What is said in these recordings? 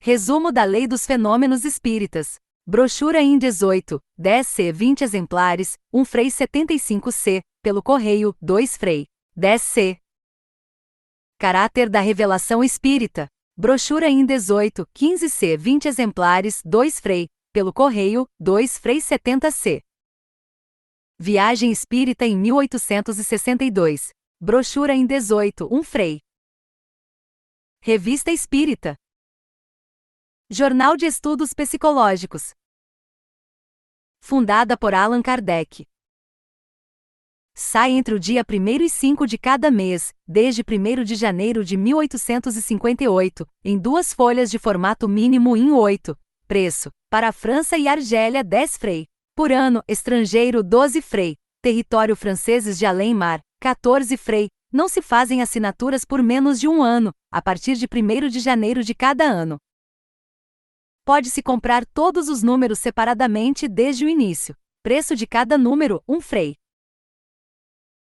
Resumo da Lei dos Fenômenos Espíritas. Brochura em 18, 10C 20 exemplares, 1 Frei 75C, pelo correio, 2 Frei. 10C. Caráter da Revelação Espírita. Brochura em 18, 15C 20 exemplares, 2 Frei, pelo correio, 2 Frei 70C. Viagem Espírita em 1862. Brochura em 18, 1 Frei. Revista Espírita. Jornal de Estudos Psicológicos. Fundada por Allan Kardec. Sai entre o dia 1º e 5 de cada mês, desde 1º de janeiro de 1858, em 2 folhas de formato mínimo em 8. Preço: para a França e Argélia 10 Frei. Por ano, estrangeiro 12 Frei. Território franceses de além-mar, 14 Frei. Não se fazem assinaturas por menos de um ano, a partir de 1º de janeiro de cada ano. Pode-se comprar todos os números separadamente desde o início. Preço de cada número, 1 Frei.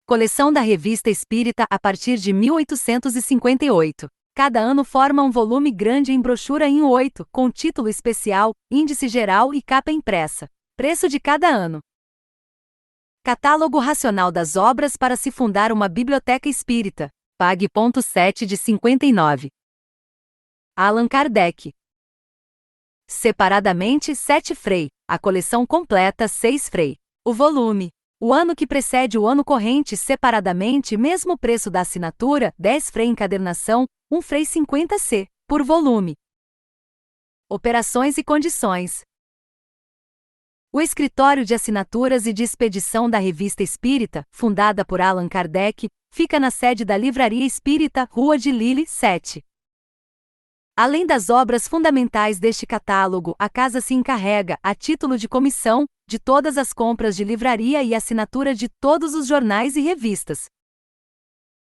Coleção da Revista Espírita a partir de 1858. Cada ano forma um volume grande em brochura em 8, com título especial, índice geral e capa impressa. Preço de cada ano. Catálogo racional das obras para se fundar uma biblioteca espírita. Pague .7 de 59. Allan Kardec. Separadamente 7 Frei, a coleção completa 6 Frei. O volume. O ano que precede o ano corrente separadamente mesmo preço da assinatura, 10 Frei encadernação, 1 Frei 50C, por volume. Operações e condições. O Escritório de Assinaturas e de Expedição da Revista Espírita, fundada por Allan Kardec, fica na sede da Livraria Espírita, Rua de Lille, 7. Além das obras fundamentais deste catálogo, a casa se encarrega, a título de comissão, de todas as compras de livraria e assinatura de todos os jornais e revistas.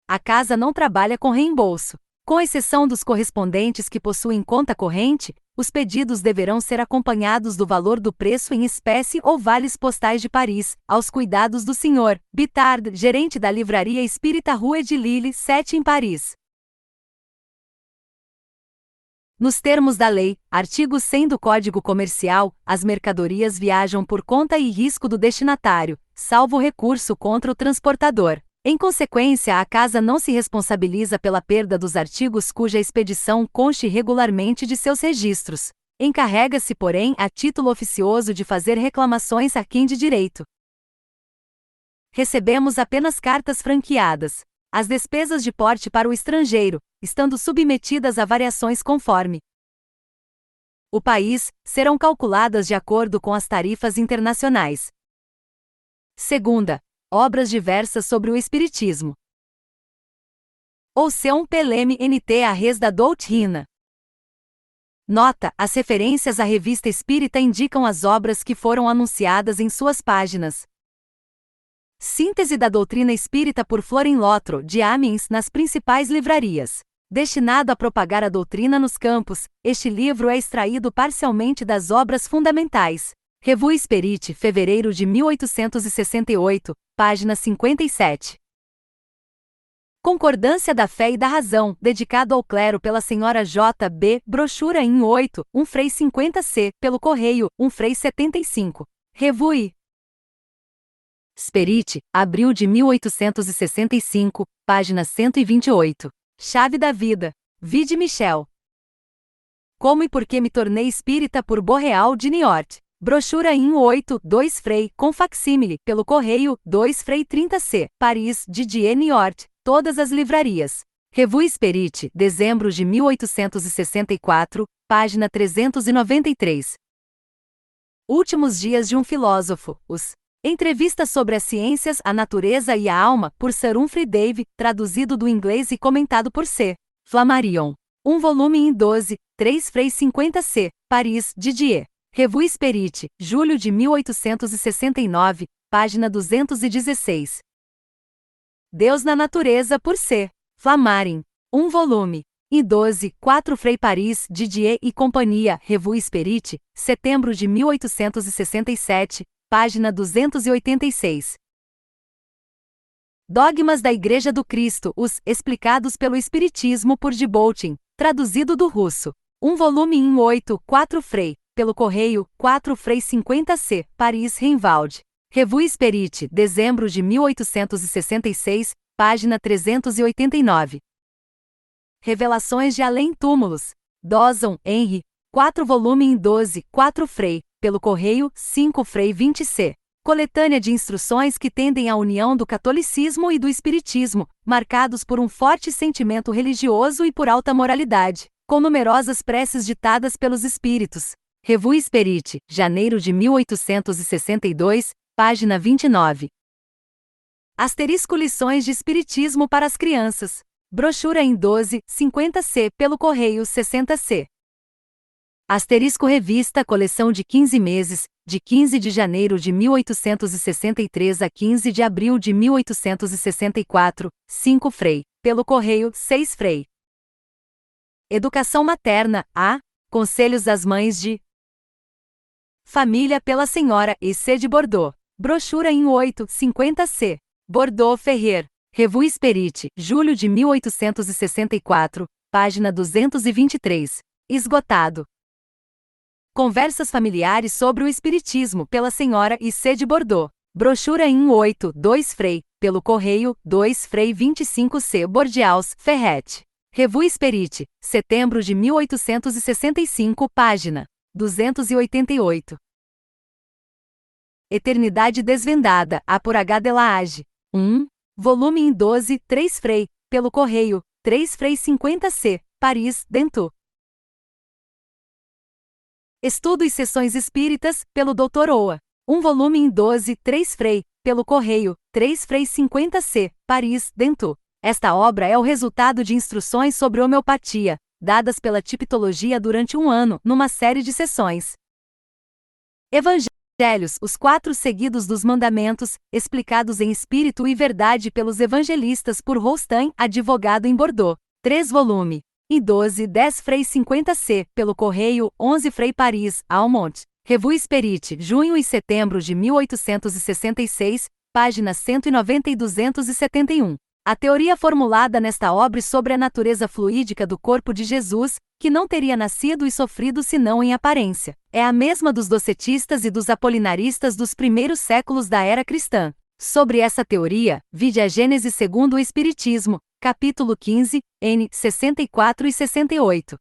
A casa não trabalha com reembolso. Com exceção dos correspondentes que possuem conta corrente, os pedidos deverão ser acompanhados do valor do preço em espécie ou vales postais de Paris, aos cuidados do Sr. Bitard, gerente da Livraria Espírita Rue de Lille, 7 em Paris. Nos termos da lei, artigo 100 do Código Comercial, as mercadorias viajam por conta e risco do destinatário, salvo recurso contra o transportador. Em consequência, a casa não se responsabiliza pela perda dos artigos cuja expedição conste regularmente de seus registros. Encarrega-se, porém, a título oficioso de fazer reclamações a quem de direito. Recebemos apenas cartas franqueadas. As despesas de porte para o estrangeiro, estando submetidas a variações conforme o país, serão calculadas de acordo com as tarifas internacionais. Segunda, obras diversas sobre o Espiritismo. Ou seu peleme nt a res da doutrina. Nota: as referências à Revista Espírita indicam as obras que foram anunciadas em suas páginas. Síntese da Doutrina Espírita por Florenlotro, de Amiens, nas principais livrarias. Destinado a propagar a doutrina nos campos, este livro é extraído parcialmente das obras fundamentais. Revue Spirit, fevereiro de 1868, página 57. Concordância da Fé e da Razão, dedicado ao clero pela Sra. J. B., brochura em 8, 1 Frei 50C, pelo correio, 1 Frei 75. Revue Spirit, abril de 1865, página 128. Chave da Vida. Vide Michel. Como e por que me tornei espírita por Borreal de Niort. Brochura em 8, 2 Frei, com facsímile, pelo correio, 2 Frei 30C, Paris, Didier Niort, todas as livrarias. Revue Spirit, dezembro de 1864, página 393. Últimos dias de um filósofo, os Entrevista sobre as Ciências, a Natureza e a Alma, por Sir Humphrey Davy, traduzido do inglês e comentado por C. Flammarion. Um volume em 12, 3 Frei 50C, Paris, Didier. Revue Spirit, julho de 1869, página 216. Deus na Natureza por C. Flammarion. Um volume. Em 12, 4 Frei Paris, Didier e Companhia, Revue Spirit, setembro de 1867, página 286. Dogmas da Igreja do Cristo, os explicados pelo Espiritismo por de Boutin, traduzido do russo. Um volume em 8, 4 Frei, pelo correio, 4 Frei 50C, Paris Reinvalde. Revue Spirit, dezembro de 1866, página 389. Revelações de Além-Túmulos. Dawson, Henry, 4 volume em 12, 4 Frei, pelo correio, 5 Frei 20C. Coletânea de instruções que tendem à união do catolicismo e do espiritismo, marcados por um forte sentimento religioso e por alta moralidade, com numerosas preces ditadas pelos espíritos. Revue Spirit, janeiro de 1862, página 29. Asterisco Lições de Espiritismo para as Crianças. Brochura em 12, 50C, pelo correio 60C. Asterisco Revista Coleção de 15 meses, de 15 de janeiro de 1863 a 15 de abril de 1864, 5 Frei, pelo correio 6 Frei. Educação Materna, A. Conselhos das Mães de Família pela Senhora E. C. de Bordeaux. Brochura em 8, 50C. Bordeaux Ferrer. Revue Spirit, julho de 1864, página 223. Esgotado. Conversas familiares sobre o Espiritismo pela Senhora E. C. de Bordeaux. Brochura em 8, 2 Frei, pelo correio, 2 Frei 25C Bordeaux, Ferret. Revue Spirit, setembro de 1865, página 288. Eternidade Desvendada, A por H. Delage. 1. Volume em 12, 3 Frei, pelo correio, 3 Frei 50C, Paris, Dentu. Estudo e Sessões Espíritas, pelo Dr. Oa. Um volume em 12, 3 Frei, pelo correio, 3 Frei 50C, Paris, Dentu. Esta obra é o resultado de instruções sobre homeopatia, dadas pela tipitologia durante um ano, numa série de sessões. Evangelhos, os 4 seguidos dos mandamentos, explicados em espírito e verdade pelos evangelistas por Roustan, advogado em Bordeaux. 3 volume. E 12, 10 Frei 50C, pelo correio, 11 Frei Paris, Almont. Revue Spirit, junho e setembro de 1866, páginas 190 e 271. A teoria formulada nesta obra sobre a natureza fluídica do corpo de Jesus, que não teria nascido e sofrido senão em aparência, é a mesma dos docetistas e dos apolinaristas dos primeiros séculos da era cristã. Sobre essa teoria, vide a Gênese segundo o Espiritismo, capítulo 15, n. 64 e 68.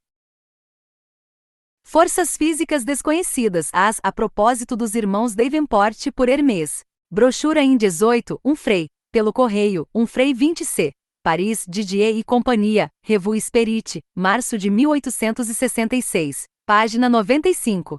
Forças Físicas Desconhecidas, a propósito dos irmãos Davenport por Hermès. Brochura em 18, 1 Frei, pelo correio, 1 Frei 20C. Paris, Didier e Companhia, Revue Spirit, março de 1866, página 95.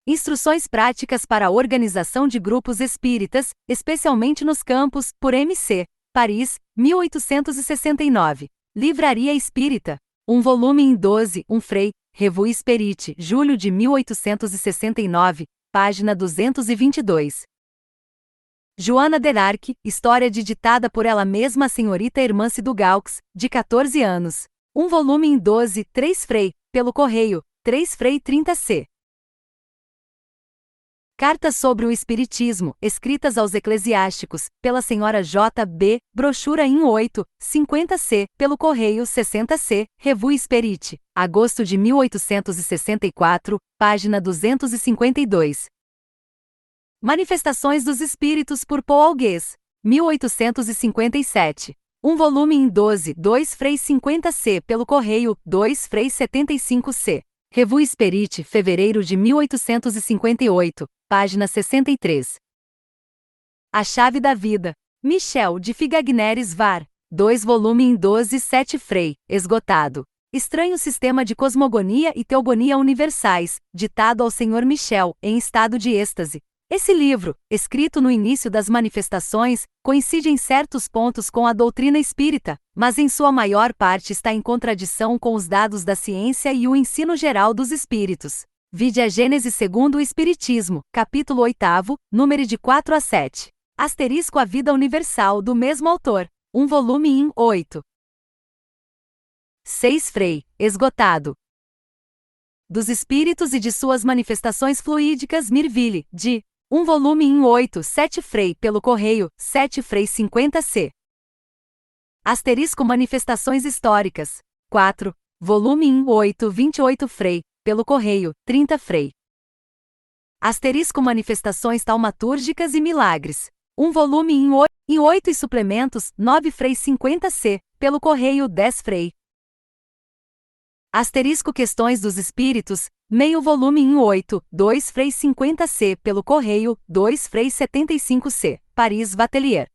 Instruções práticas para a organização de grupos espíritas, especialmente nos campos, por MC, Paris, 1869. Livraria Espírita. Um volume em 12, 1 Frei, Revue Spirit, julho de 1869, página 222. Joana Derarque, história ditada por ela mesma a senhorita Hermance du Gaux, de 14 anos. Um volume em 12, 3 Frei, pelo correio, 3 Frei 30C. Cartas sobre o Espiritismo, escritas aos eclesiásticos, pela senhora J. B., brochura em 8, 50C, pelo correio 60C, Revue Spirit, agosto de 1864, página 252. Manifestações dos Espíritos por Paul Alguès, 1857. Um volume em 12, 2 Frei 50C, pelo correio, 2 Frei 75C. Revue Spirit, fevereiro de 1858, página 63. A Chave da Vida. Michel de Figagneres var. 2 volume em 12, 7 Frei, esgotado. Estranho Sistema de Cosmogonia e Teogonia Universais, ditado ao Sr. Michel, em estado de êxtase. Esse livro, escrito no início das manifestações, coincide em certos pontos com a doutrina espírita, mas em sua maior parte está em contradição com os dados da ciência e o ensino geral dos espíritos. Vide a Gênese segundo o Espiritismo, capítulo 8, número de 4 a 7. Asterisco A Vida Universal do mesmo autor. Um volume em 8. 6 Frei, esgotado. Dos Espíritos e de suas manifestações fluídicas Mirville, de um volume em 8, 7 Frei, pelo correio, 7 Frei 50C. Asterisco Manifestações Históricas. 4. volume 1, 8, 28 Frei, pelo correio, 30 Frei. Asterisco Manifestações Taumatúrgicas e Milagres. Um volume em 8 e suplementos, 9 Frei 50C, pelo correio 10 Frei. Asterisco Questões dos Espíritos, meio volume em 8, 2 Frei 50C, pelo correio 2 Frei 75C, Paris Vatelier.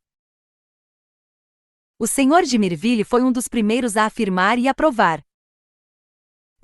O Senhor de Mirville foi um dos primeiros a afirmar e aprovar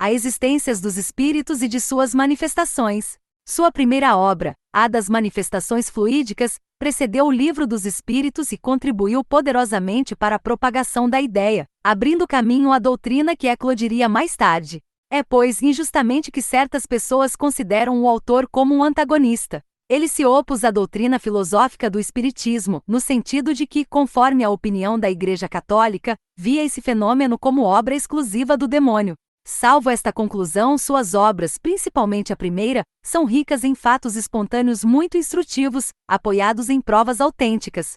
a existência dos espíritos e de suas manifestações. Sua primeira obra, a das Manifestações Fluídicas, precedeu o Livro dos Espíritos e contribuiu poderosamente para a propagação da ideia, abrindo caminho à doutrina que eclodiria mais tarde. É, pois, injustamente que certas pessoas consideram o autor como um antagonista. Ele se opôs à doutrina filosófica do Espiritismo, no sentido de que, conforme a opinião da Igreja Católica, via esse fenômeno como obra exclusiva do demônio. Salvo esta conclusão, suas obras, principalmente a primeira, são ricas em fatos espontâneos muito instrutivos, apoiados em provas autênticas.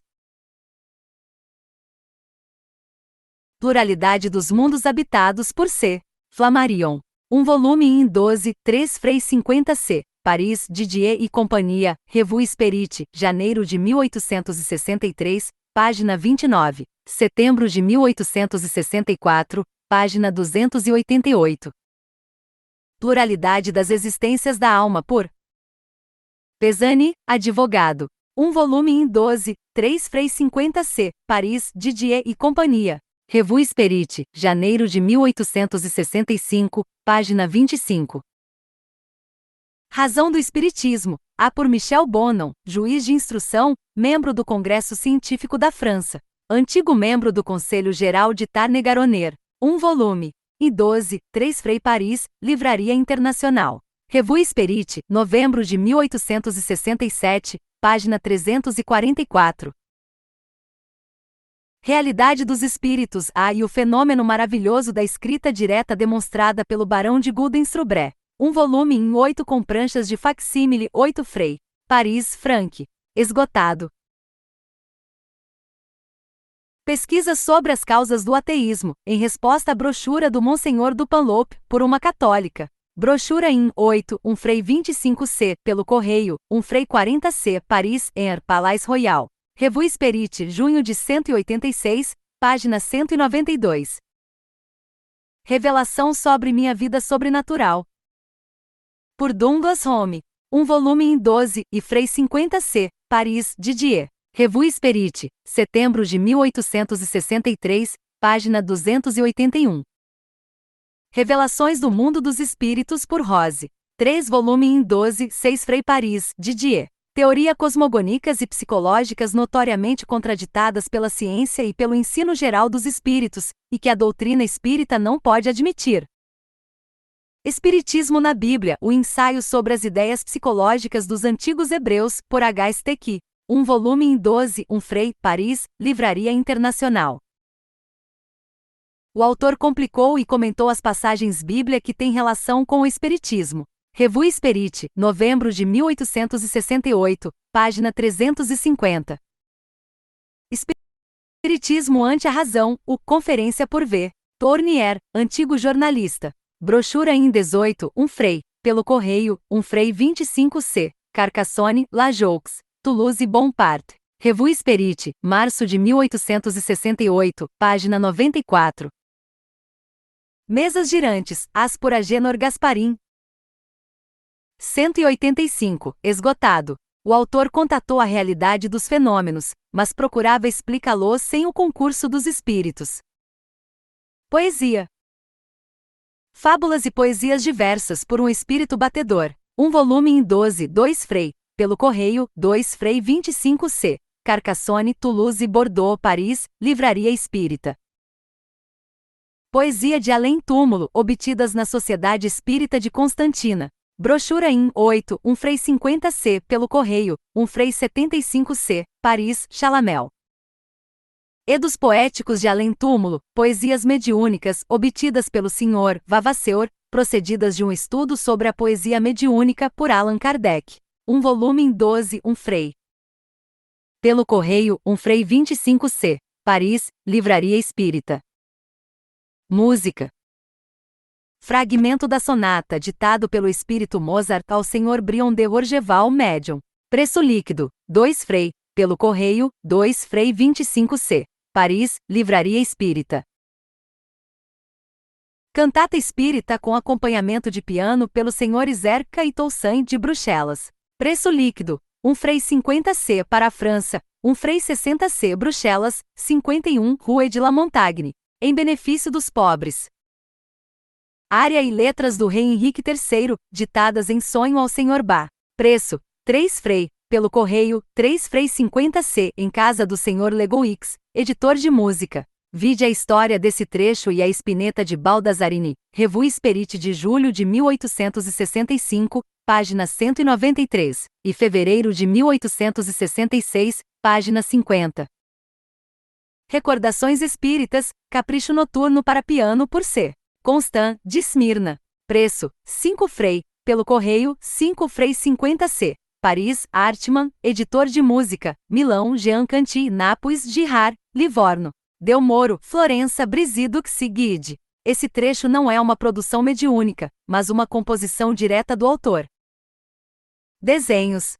Pluralidade dos Mundos Habitados por C. Flammarion. Um volume em 12, 3 Frei 50C. Paris, Didier e Companhia, Revue Spirit, janeiro de 1863, página 29. Setembro de 1864, página 288. Pluralidade das Existências da Alma por Pesani, advogado. Um volume em 12, 3 Frei 50C, Paris, Didier e Companhia. Revue Spirit, janeiro de 1865, página 25. Razão do Espiritismo, A por Michel Bonon, juiz de instrução, membro do Congresso Científico da França. Antigo membro do Conselho Geral de Tarn-et-Garonne. Um volume. E 12, 3 Frei Paris, Livraria Internacional. Revue Spirit, novembro de 1867, página 344. Realidade dos Espíritos, e o fenômeno maravilhoso da escrita direta demonstrada pelo Barão de Gudenstroubré. Um volume em 8 com pranchas de facsímile, 8 Frei. Paris, Franck. Esgotado. Pesquisa sobre as causas do ateísmo, em resposta à brochura do Monsenhor Dupanloup, por uma católica. Brochura em 8, 1 Frei 25C, pelo correio, 1 Frei 40C, Paris, Palais Royal. Revue Spirit, junho de 186, página 192. Revelação sobre minha vida sobrenatural. Por Douglas Home. Um volume em 12, e Frei 50C, Paris, Didier. Revue Spirit, setembro de 1863, página 281. Revelações do Mundo dos Espíritos por Rose. 3 volume em 12, 6 Frei Paris, Didier. Teoria cosmogônicas e psicológicas notoriamente contraditadas pela ciência e pelo ensino geral dos espíritos, e que a doutrina espírita não pode admitir. Espiritismo na Bíblia, o ensaio sobre as ideias psicológicas dos antigos hebreus, por H. Stecki. Um volume em 12, 1 Frei, Paris, Livraria Internacional. O autor complicou e comentou as passagens bíblia que têm relação com o Espiritismo. Revue Spirit, novembro de 1868, página 350. Espiritismo ante a razão, o Conferência por V. Tournier, antigo jornalista. Brochura em 18, 1 Frei, pelo correio, 1 Frei 25C, Carcassonne, La Joux, Toulouse Bonaparte. Revue Spirit, março de 1868, página 94. Mesas girantes, as por Agenor Gasparim. 185, esgotado. O autor contatou a realidade dos fenômenos, mas procurava explicá-los sem o concurso dos espíritos. Poesia. Fábulas e poesias diversas por um espírito batedor. Um volume em 12, 2 Frei, pelo correio, 2 Frei 25C, Carcassonne, Toulouse, Bordeaux, Paris, Livraria Espírita. Poesia de além-túmulo, obtidas na Sociedade Espírita de Constantina. Brochura em 8, 1 Frei 50C, pelo correio, 1 Frei 75C, Paris, Chalamel. Edos poéticos de além-túmulo, poesias mediúnicas, obtidas pelo Sr. Vavasseur, procedidas de um estudo sobre a poesia mediúnica, por Allan Kardec. Um volume em 12, 1 Frei. Pelo correio, 1 Frei 25C, Paris, Livraria Espírita. Música. Fragmento da sonata ditado pelo espírito Mozart ao Sr. Brion de Orgeval Médium. Preço líquido, 2 Frei, pelo correio, 2 Frei 25C. Paris, Livraria Espírita. Cantata Espírita com acompanhamento de piano pelo Sr. Zerka e Toussaint de Bruxelas. Preço líquido, 1 Frei 50C para a França, 1 Frei 60C Bruxelas, 51 Rue de la Montagne. Em benefício dos pobres. Área e letras do Rei Henrique III, ditadas em sonho ao Sr. Bach. Preço, 3 Frei, pelo correio, 3 Frei 50C em casa do Sr. Legoix, editor de música. Vide a história desse trecho e a espineta de Baldasarini, Revue Spirit de julho de 1865, página 193, e fevereiro de 1866, página 50. Recordações Espíritas, Capricho Noturno para Piano por C. Constant, de Esmirna. Preço, 5 Frei, pelo correio, 5 Frei 50C. Paris, Artman, editor de música, Milão, Jean Canty, Nápoles, Girard, Livorno. Del Moro, Florença, Brisidux e Guide. Esse trecho não é uma produção mediúnica, mas uma composição direta do autor. Desenhos.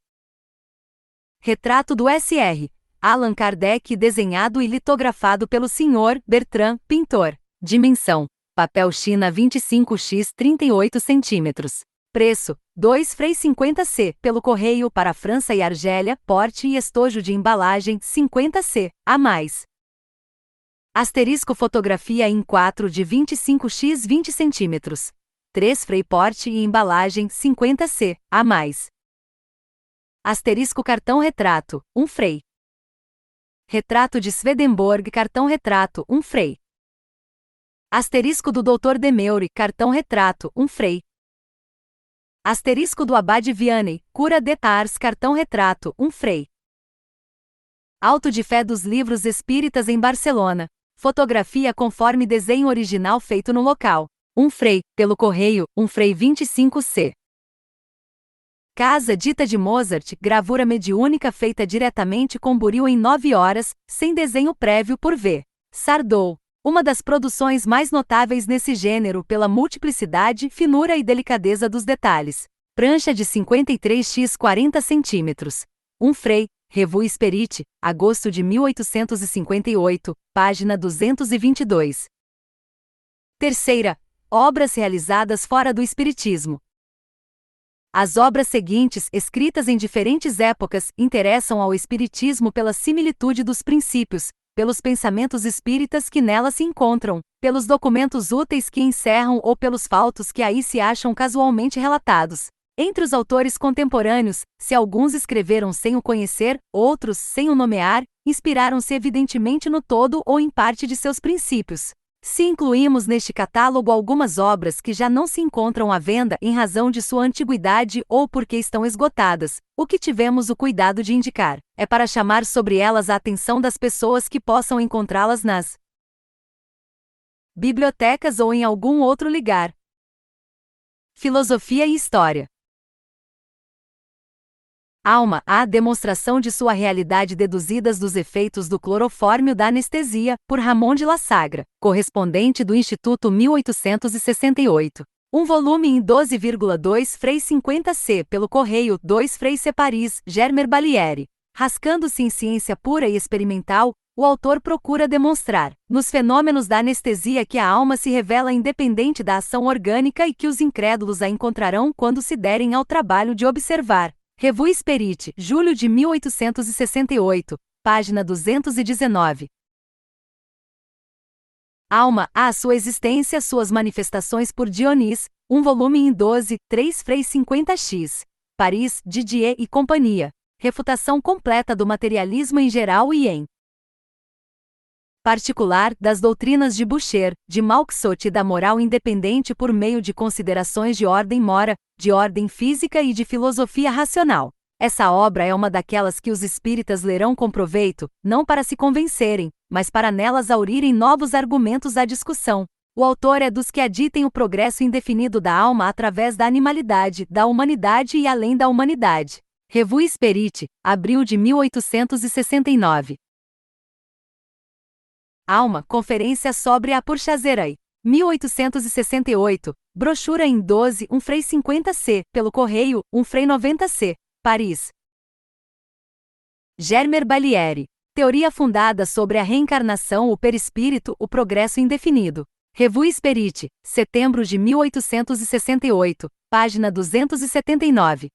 Retrato do Sr. Allan Kardec desenhado e litografado pelo Sr. Bertrand, pintor. Dimensão. Papel China 25x 38 cm. Preço, 2 Frei 50C, pelo correio para França e Argélia, porte e estojo de embalagem 50C, a mais. Asterisco fotografia em 4 de 25x 20 cm. 3 Frei porte e embalagem 50C, a mais. Asterisco cartão retrato, 1 Frei. Retrato de Swedenborg cartão retrato, 1 Frei. Asterisco do Dr. Demeure, cartão retrato, 1 Frei. Asterisco do Abade Vianney, Cura de Ars, cartão retrato, 1 Frei. Auto de fé dos livros espíritas em Barcelona. Fotografia conforme desenho original feito no local. 1 Frei, pelo correio, 1 Frei 25C. Casa Dita de Mozart, gravura mediúnica feita diretamente com buril em 9 horas, sem desenho prévio por V. Sardou. Uma das produções mais notáveis nesse gênero pela multiplicidade, finura e delicadeza dos detalhes. Prancha de 53x 40 cm. 1 Frei, Revue Spirit, agosto de 1858, página 222. Terceira, obras realizadas fora do Espiritismo. As obras seguintes, escritas em diferentes épocas, interessam ao Espiritismo pela similitude dos princípios, pelos pensamentos espíritas que nela se encontram, pelos documentos úteis que encerram ou pelos fatos que aí se acham casualmente relatados. Entre os autores contemporâneos, se alguns escreveram sem o conhecer, outros, sem o nomear, inspiraram-se evidentemente no todo ou em parte de seus princípios. Se incluímos neste catálogo algumas obras que já não se encontram à venda em razão de sua antiguidade ou porque estão esgotadas, o que tivemos o cuidado de indicar é para chamar sobre elas a atenção das pessoas que possam encontrá-las nas bibliotecas ou em algum outro lugar. Filosofia e História. Alma, a demonstração de sua realidade deduzidas dos efeitos do clorofórmio da anestesia, por Ramon de La Sagra, correspondente do Instituto 1868. Um volume em 12,2 Frei 50C pelo correio 2 Frei C Paris, Germer Balieri. Rascando-se em ciência pura e experimental, o autor procura demonstrar, nos fenômenos da anestesia que a alma se revela independente da ação orgânica e que os incrédulos a encontrarão quando se derem ao trabalho de observar. Revue Spirit, julho de 1868, página 219. Alma, a sua existência, suas manifestações por Dionis, um volume em 12, 3 Frei 50x. Paris, Didier e Companhia. Refutação completa do materialismo em geral e em particular, das doutrinas de Boucher, de Malksot e da moral independente por meio de considerações de ordem mora, de ordem física e de filosofia racional. Essa obra é uma daquelas que os espíritas lerão com proveito, não para se convencerem, mas para nelas aurirem novos argumentos à discussão. O autor é dos que aditem o progresso indefinido da alma através da animalidade, da humanidade e além da humanidade. Revue Spirit, abril de 1869. Alma, conferência sobre a Purchazerai. 1868, brochura em 12, um Frei 50C, pelo correio, um Frei 90C, Paris. Germer Balieri. Teoria fundada sobre a reencarnação, o perispírito, o progresso indefinido. Revue Spirit, setembro de 1868, página 279.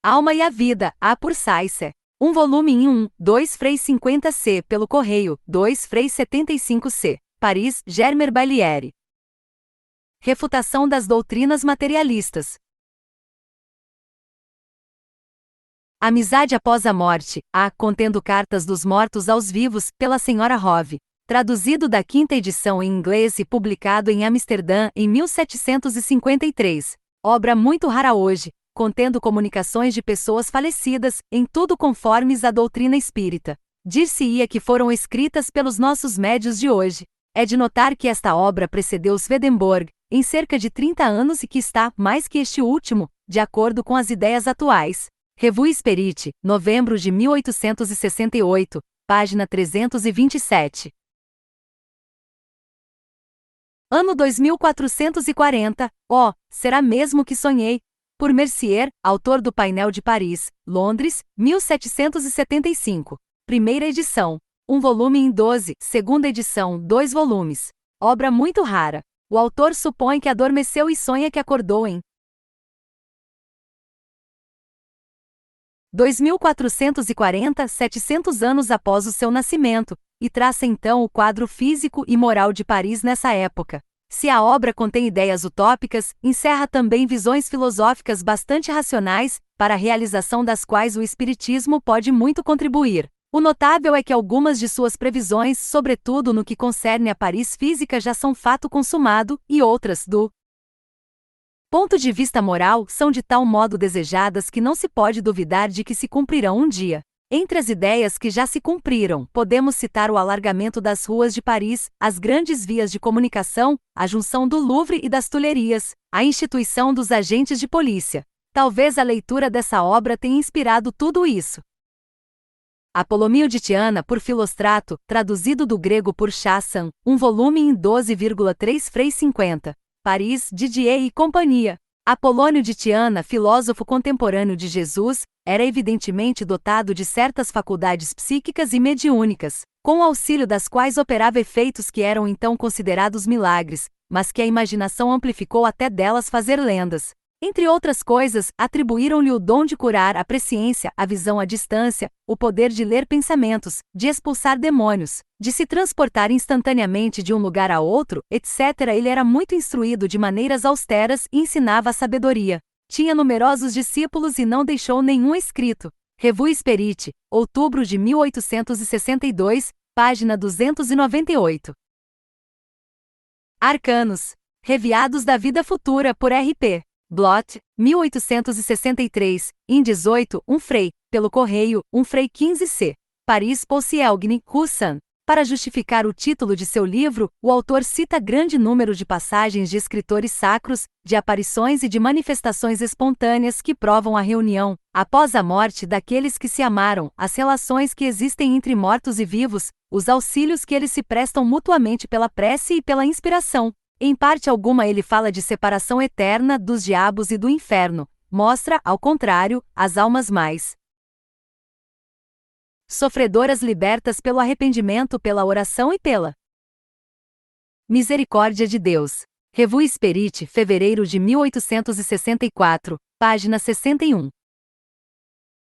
Alma e a Vida, A por Sayce. Um volume em 1, 2 Frei 50C, pelo correio, 2 Frei 75C, Paris, Germer Balieri. Refutação das doutrinas materialistas. Amizade após a morte, contendo cartas dos mortos aos vivos, pela Sra. Hove. Traduzido da quinta edição em inglês e publicado em Amsterdã em 1753. Obra muito rara hoje, contendo comunicações de pessoas falecidas, em tudo conformes à doutrina espírita. Dir-se-ia que foram escritas pelos nossos médios de hoje. É de notar que esta obra precedeu Swedenborg, em cerca de 30 anos e que está, mais que este último, de acordo com as ideias atuais. Revue Spirit, novembro de 1868, página 327. Ano 2440, será mesmo que sonhei? Por Mercier, autor do Painel de Paris, Londres, 1775. Primeira edição. Um volume em 12, segunda edição, 2 volumes. Obra muito rara. O autor supõe que adormeceu e sonha que acordou em 2440, 700 anos após o seu nascimento, e traça então o quadro físico e moral de Paris nessa época. Se a obra contém ideias utópicas, encerra também visões filosóficas bastante racionais, para a realização das quais o espiritismo pode muito contribuir. O notável é que algumas de suas previsões, sobretudo no que concerne a Paris física, já são fato consumado, e outras, do ponto de vista moral, são de tal modo desejadas que não se pode duvidar de que se cumprirão um dia. Entre as ideias que já se cumpriram, podemos citar o alargamento das ruas de Paris, as grandes vias de comunicação, a junção do Louvre e das Tulherias, a instituição dos agentes de polícia. Talvez a leitura dessa obra tenha inspirado tudo isso. Apolomio de Tiana por Filostrato, traduzido do grego por Chassan, um volume em 12,3 Frei 50. Paris, Didier e Companhia. Apolônio de Tiana, filósofo contemporâneo de Jesus, era evidentemente dotado de certas faculdades psíquicas e mediúnicas, com o auxílio das quais operava efeitos que eram então considerados milagres, mas que a imaginação amplificou até delas fazer lendas. Entre outras coisas, atribuíram-lhe o dom de curar a presciência, a visão à distância, o poder de ler pensamentos, de expulsar demônios, de se transportar instantaneamente de um lugar a outro, etc. Ele era muito instruído de maneiras austeras e ensinava a sabedoria. Tinha numerosos discípulos e não deixou nenhum escrito. Revue Spirit, outubro de 1862, página 298. Arcanos. Reviados da Vida Futura por R.P. Blot, 1863, em 18, um Frei, pelo correio, um Frei 15C. Paris Poussielgne, Roussan. Para justificar o título de seu livro, o autor cita grande número de passagens de escritores sacros, de aparições e de manifestações espontâneas que provam a reunião, após a morte daqueles que se amaram, as relações que existem entre mortos e vivos, os auxílios que eles se prestam mutuamente pela prece e pela inspiração. Em parte alguma ele fala de separação eterna dos diabos e do inferno, mostra, ao contrário, as almas mais sofredoras libertas pelo arrependimento, pela oração e pela misericórdia de Deus. Revue Spirit, fevereiro de 1864, página 61.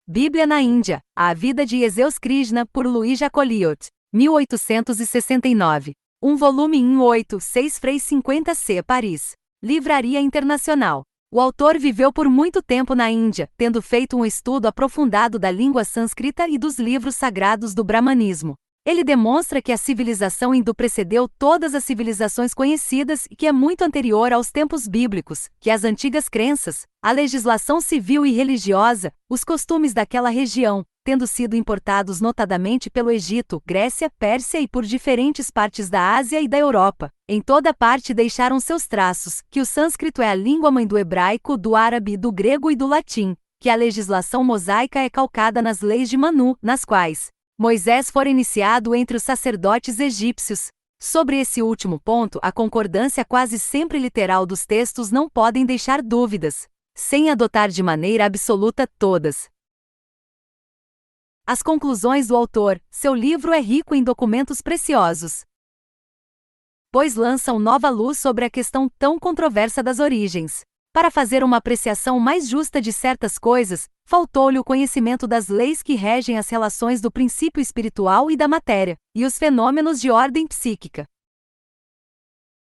Bíblia na Índia, A Vida de Yeseus Krishna, por Louis Jacoliot, 1869. Um volume em 8, 6 Frei 50C, Paris. Livraria Internacional. O autor viveu por muito tempo na Índia, tendo feito um estudo aprofundado da língua sânscrita e dos livros sagrados do brahmanismo. Ele demonstra que a civilização hindu precedeu todas as civilizações conhecidas e que é muito anterior aos tempos bíblicos, que as antigas crenças, a legislação civil e religiosa, os costumes daquela região, tendo sido importados notadamente pelo Egito, Grécia, Pérsia e por diferentes partes da Ásia e da Europa, em toda parte deixaram seus traços, que o sânscrito é a língua-mãe do hebraico, do árabe, do grego e do latim, que a legislação mosaica é calcada nas leis de Manu, nas quais Moisés fora iniciado entre os sacerdotes egípcios, Sobre esse último ponto, a concordância quase sempre literal dos textos não podem deixar dúvidas, sem adotar de maneira absoluta todas. As conclusões do autor: seu livro é rico em documentos preciosos, pois lançam nova luz sobre a questão tão controversa das origens. Para fazer uma apreciação mais justa de certas coisas, faltou-lhe o conhecimento das leis que regem as relações do princípio espiritual e da matéria, e os fenômenos de ordem psíquica.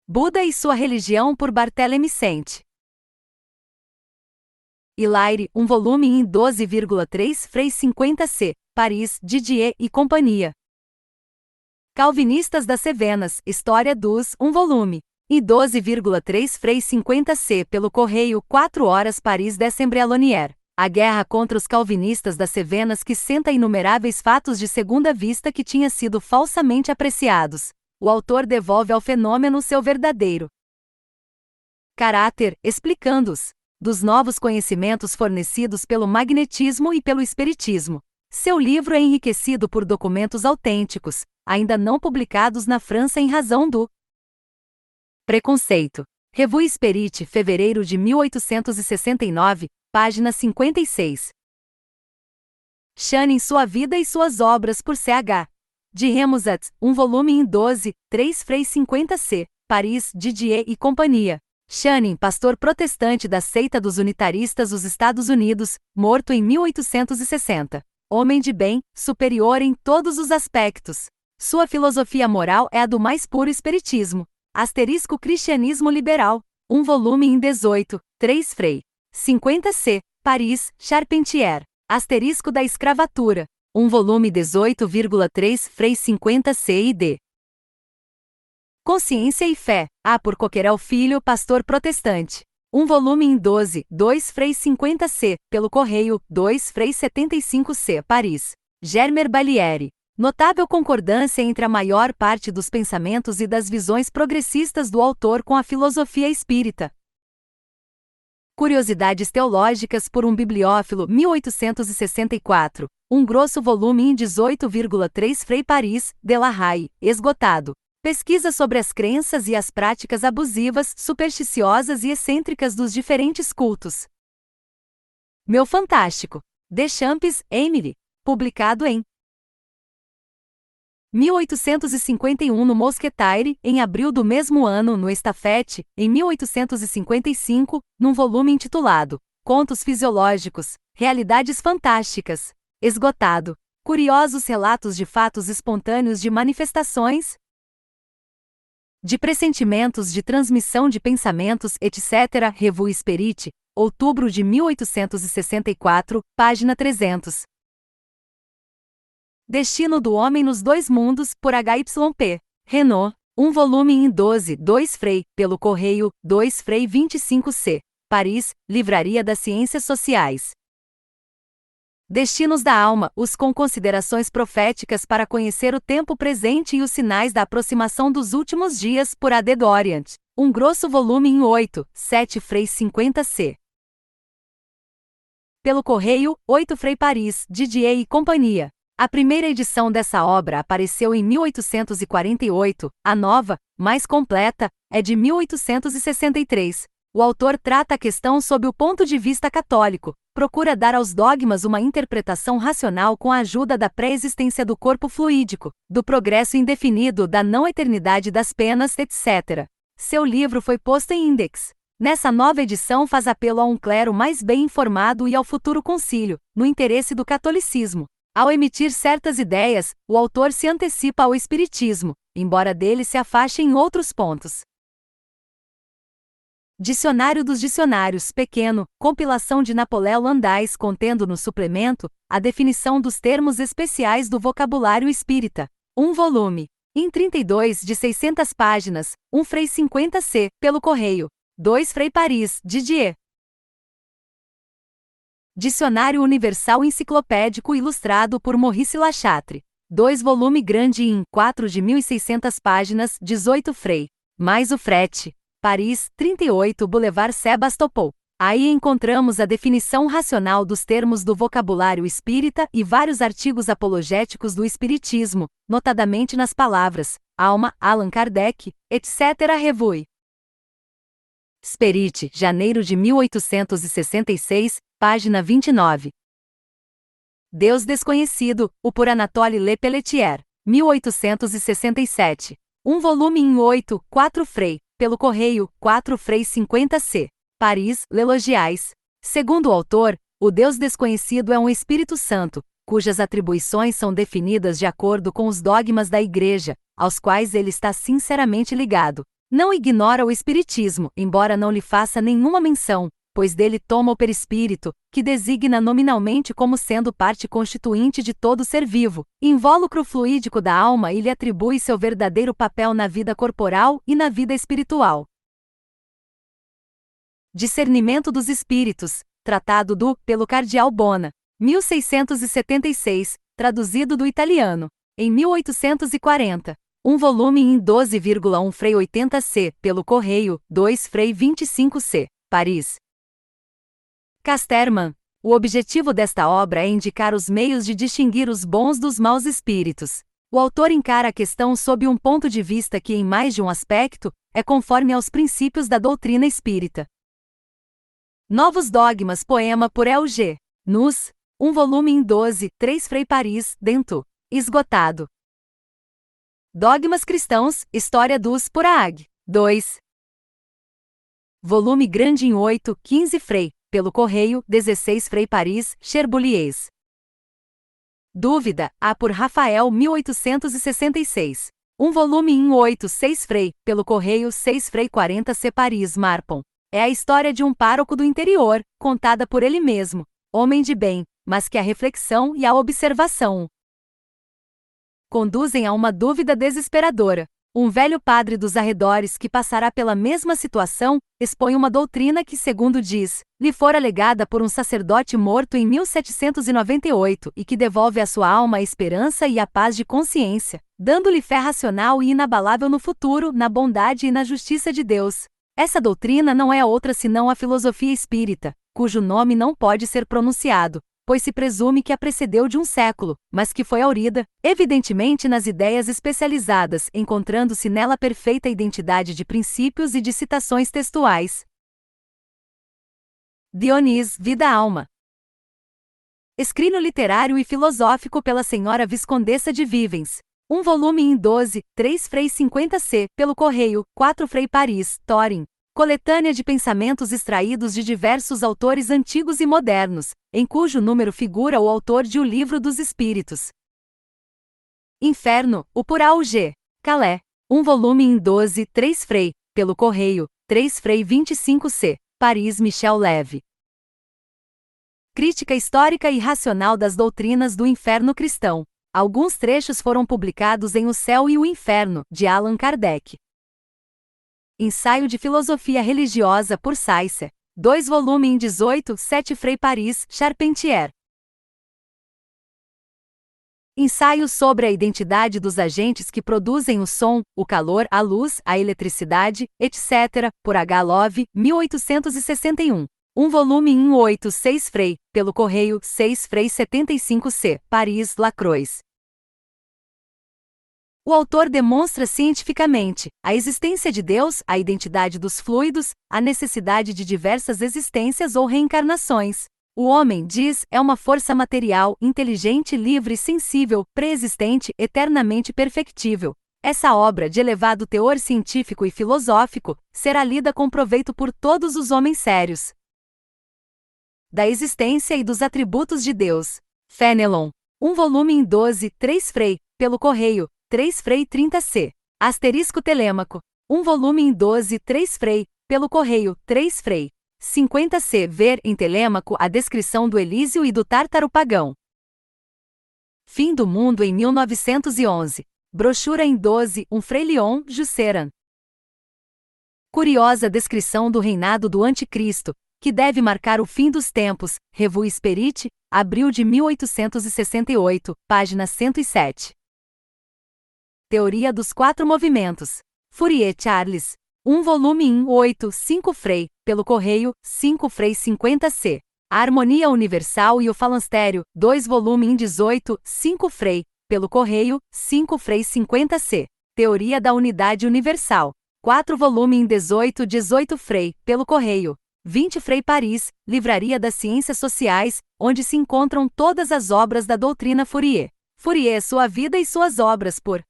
Buda e sua religião, por Barthélemy St. Hilaire, um volume em 12,3 Frei 50c, Paris, Didier e Companhia. Calvinistas das Cevenas, História dos, um volume. E 12,3 Frei 50c pelo correio 4 horas Paris Decembre-Lonière. A guerra contra os calvinistas das Cevenas que senta inumeráveis fatos de segunda vista que tinham sido falsamente apreciados. O autor devolve ao fenômeno seu verdadeiro caráter, explicando-os dos novos conhecimentos fornecidos pelo magnetismo e pelo espiritismo. Seu livro é enriquecido por documentos autênticos, ainda não publicados na França em razão do preconceito. Revue Spirit, fevereiro de 1869, página 56. Channing, Sua Vida e Suas Obras, por C.H. de Remusat, um volume em 12, 3 Frei 50c, Paris, Didier e Companhia. Channing, pastor protestante da seita dos unitaristas dos Estados Unidos, morto em 1860. Homem de bem, superior em todos os aspectos. Sua filosofia moral é a do mais puro espiritismo. Asterisco Cristianismo Liberal. Um volume em 18, 3 Frei 50c, Paris, Charpentier. Asterisco da escravatura. Um volume 18,3 Frei 50c e d. Consciência e Fé. A. por Coquerel Filho, pastor protestante. Um volume em 12, 2 Frei 50c, pelo correio, 2 Frei 75c, Paris. Germer Balieri. Notável concordância entre a maior parte dos pensamentos e das visões progressistas do autor com a filosofia espírita. Curiosidades Teológicas, por um bibliófilo, 1864. Um grosso volume em 18,3 Frei Paris, de la Haye, esgotado. Pesquisa sobre as crenças e as práticas abusivas, supersticiosas e excêntricas dos diferentes cultos. Meu Fantástico. Deschamps, Emily. Publicado em 1851 no Mousquetaire, em abril do mesmo ano no Estafette, em 1855, num volume intitulado Contos Fisiológicos, Realidades Fantásticas. Esgotado. Curiosos relatos de fatos espontâneos de manifestações, de pressentimentos, de transmissão de pensamentos, etc. Revue Spirit, outubro de 1864, página 300. Destino do Homem nos Dois Mundos, por H.Y.P. Renaud. Um volume em 12, 2 Frei, pelo correio, 2 Frei 25c. Paris, Livraria das Ciências Sociais. Destinos da Alma, os com considerações proféticas para conhecer o tempo presente e os sinais da aproximação dos últimos dias, por A.D. Doriant. Um grosso volume em 8, 7 Frei 50c. Pelo correio, 8 Frei Paris, Didier e Companhia. A primeira edição dessa obra apareceu em 1848, a nova, mais completa, é de 1863. O autor trata a questão sob o ponto de vista católico, procura dar aos dogmas uma interpretação racional com a ajuda da pré-existência do corpo fluídico, do progresso indefinido, da não-eternidade das penas, etc. Seu livro foi posto em índex. Nessa nova edição faz apelo a um clero mais bem informado e ao futuro concílio, no interesse do catolicismo. Ao emitir certas ideias, o autor se antecipa ao espiritismo, embora dele se afaste em outros pontos. Dicionário dos Dicionários, pequeno, compilação de Napoléon Landais, contendo no suplemento a definição dos termos especiais do vocabulário espírita. Um volume. Em 32 de 600 páginas, 1 Frei 50c, pelo correio. 2 Frei Paris, Didier. Dicionário Universal Enciclopédico ilustrado por Maurice Lachatre. 2 volume grande em 4 de 1.600 páginas, 18 Frei. Mais o frete. Paris, 38 Boulevard Sebastopol. Aí encontramos a definição racional dos termos do vocabulário espírita e vários artigos apologéticos do espiritismo, notadamente nas palavras Alma, Allan Kardec, etc. Revue. Spirit, janeiro de 1866, página 29. Deus Desconhecido, o por Anatole Le Pelletier, 1867. Um volume em 8, 4 Frei, pelo correio, 4 Frei 50C. Paris, L'Elogiais. Segundo o autor, o Deus Desconhecido é um Espírito Santo, cujas atribuições são definidas de acordo com os dogmas da Igreja, aos quais ele está sinceramente ligado. Não ignora o Espiritismo, embora não lhe faça nenhuma menção, pois dele toma o perispírito, que designa nominalmente como sendo parte constituinte de todo ser vivo, invólucro fluídico da alma, e lhe atribui seu verdadeiro papel na vida corporal e na vida espiritual. Discernimento dos Espíritos, tratado pelo Cardeal Bona, 1676, traduzido do italiano, em 1840. Um volume em 12,1 Frei 80C, pelo correio, 2 Frei 25C, Paris. Casterman. O objetivo desta obra é indicar os meios de distinguir os bons dos maus espíritos. O autor encara a questão sob um ponto de vista que, em mais de um aspecto, é conforme aos princípios da doutrina espírita. Novos Dogmas, poema por L.G. Nus. Um volume em 12, 3 Frei Paris, Dento. Esgotado. Dogmas Cristãos, História dos por A.G. 2. Volume grande em 8, 15 Frei, pelo correio, 16 Frei Paris, Cherbuliez. Dúvida, A por Rafael, 1866. Um volume em 8, 6 Frei, pelo correio, 6 Frei 40C Paris, Marpon. É a história de um pároco do interior, contada por ele mesmo, homem de bem, mas que a reflexão e a observação conduzem a uma dúvida desesperadora. Um velho padre dos arredores que passará pela mesma situação, expõe uma doutrina que, segundo diz, lhe fora legada por um sacerdote morto em 1798 e que devolve à sua alma a esperança e a paz de consciência, dando-lhe fé racional e inabalável no futuro, na bondade e na justiça de Deus. Essa doutrina não é outra senão a filosofia espírita, cujo nome não pode ser pronunciado, pois se presume que a precedeu de um século, mas que foi aurida, evidentemente nas ideias especializadas, encontrando-se nela perfeita identidade de princípios e de citações textuais. Dionis, Vida-Alma. Escrino literário e filosófico pela senhora Viscondessa de Vivens. Um volume em 12, 3 Frei 50C, pelo correio, 4 Frei Paris, Torin. Coletânea de pensamentos extraídos de diversos autores antigos e modernos, em cujo número figura o autor de O Livro dos Espíritos. Inferno, o por A.U.G. Calais. Um volume em 12, 3 Frei, pelo correio, 3 Frei 25C, Paris, Michel Leve. Crítica histórica e racional das doutrinas do inferno cristão. Alguns trechos foram publicados em O Céu e o Inferno, de Allan Kardec. Ensaio de Filosofia Religiosa por Saisser. 2 volume em 18, 7 Frei Paris, Charpentier. Ensaio sobre a identidade dos agentes que produzem o som, o calor, a luz, a eletricidade, etc., por H. Love, 1861. Um volume em 8, 6 Frei, pelo correio, 6 Frei 75C, Paris, Lacroix. O autor demonstra cientificamente a existência de Deus, a identidade dos fluidos, a necessidade de diversas existências ou reencarnações. O homem, diz, é uma força material, inteligente, livre, sensível, pré-existente, eternamente perfectível. Essa obra, de elevado teor científico e filosófico, será lida com proveito por todos os homens sérios. Da existência e dos atributos de Deus. Fenelon. Um volume em 12, 3 Frei, pelo correio, 3 Frei 30C. Asterisco Telêmaco. Um volume em 12, 3 Frei, pelo correio, 3 Frei 50C. Ver em Telêmaco a descrição do Elísio e do Tártaro Pagão. Fim do Mundo em 1911. Brochura em 12, 1 Frei Leon, Jusceran. Curiosa descrição do reinado do Anticristo, que deve marcar o fim dos tempos. Revue Spirit, abril de 1868, página 107. Teoria dos 4 movimentos. Fourier, Charles. Um volume em 8, 5 Frei, pelo correio, 5 Frei 50C. A Harmonia Universal e o Falanstério, 2 volume em 18, 5 Frei, pelo correio, 5 Frei 50C. Teoria da Unidade Universal. 4 volume em 18 Frei, pelo correio. 20 Frei Paris, Livraria das Ciências Sociais, onde se encontram todas as obras da doutrina Fourier. Fourier, Sua Vida e Suas Obras, por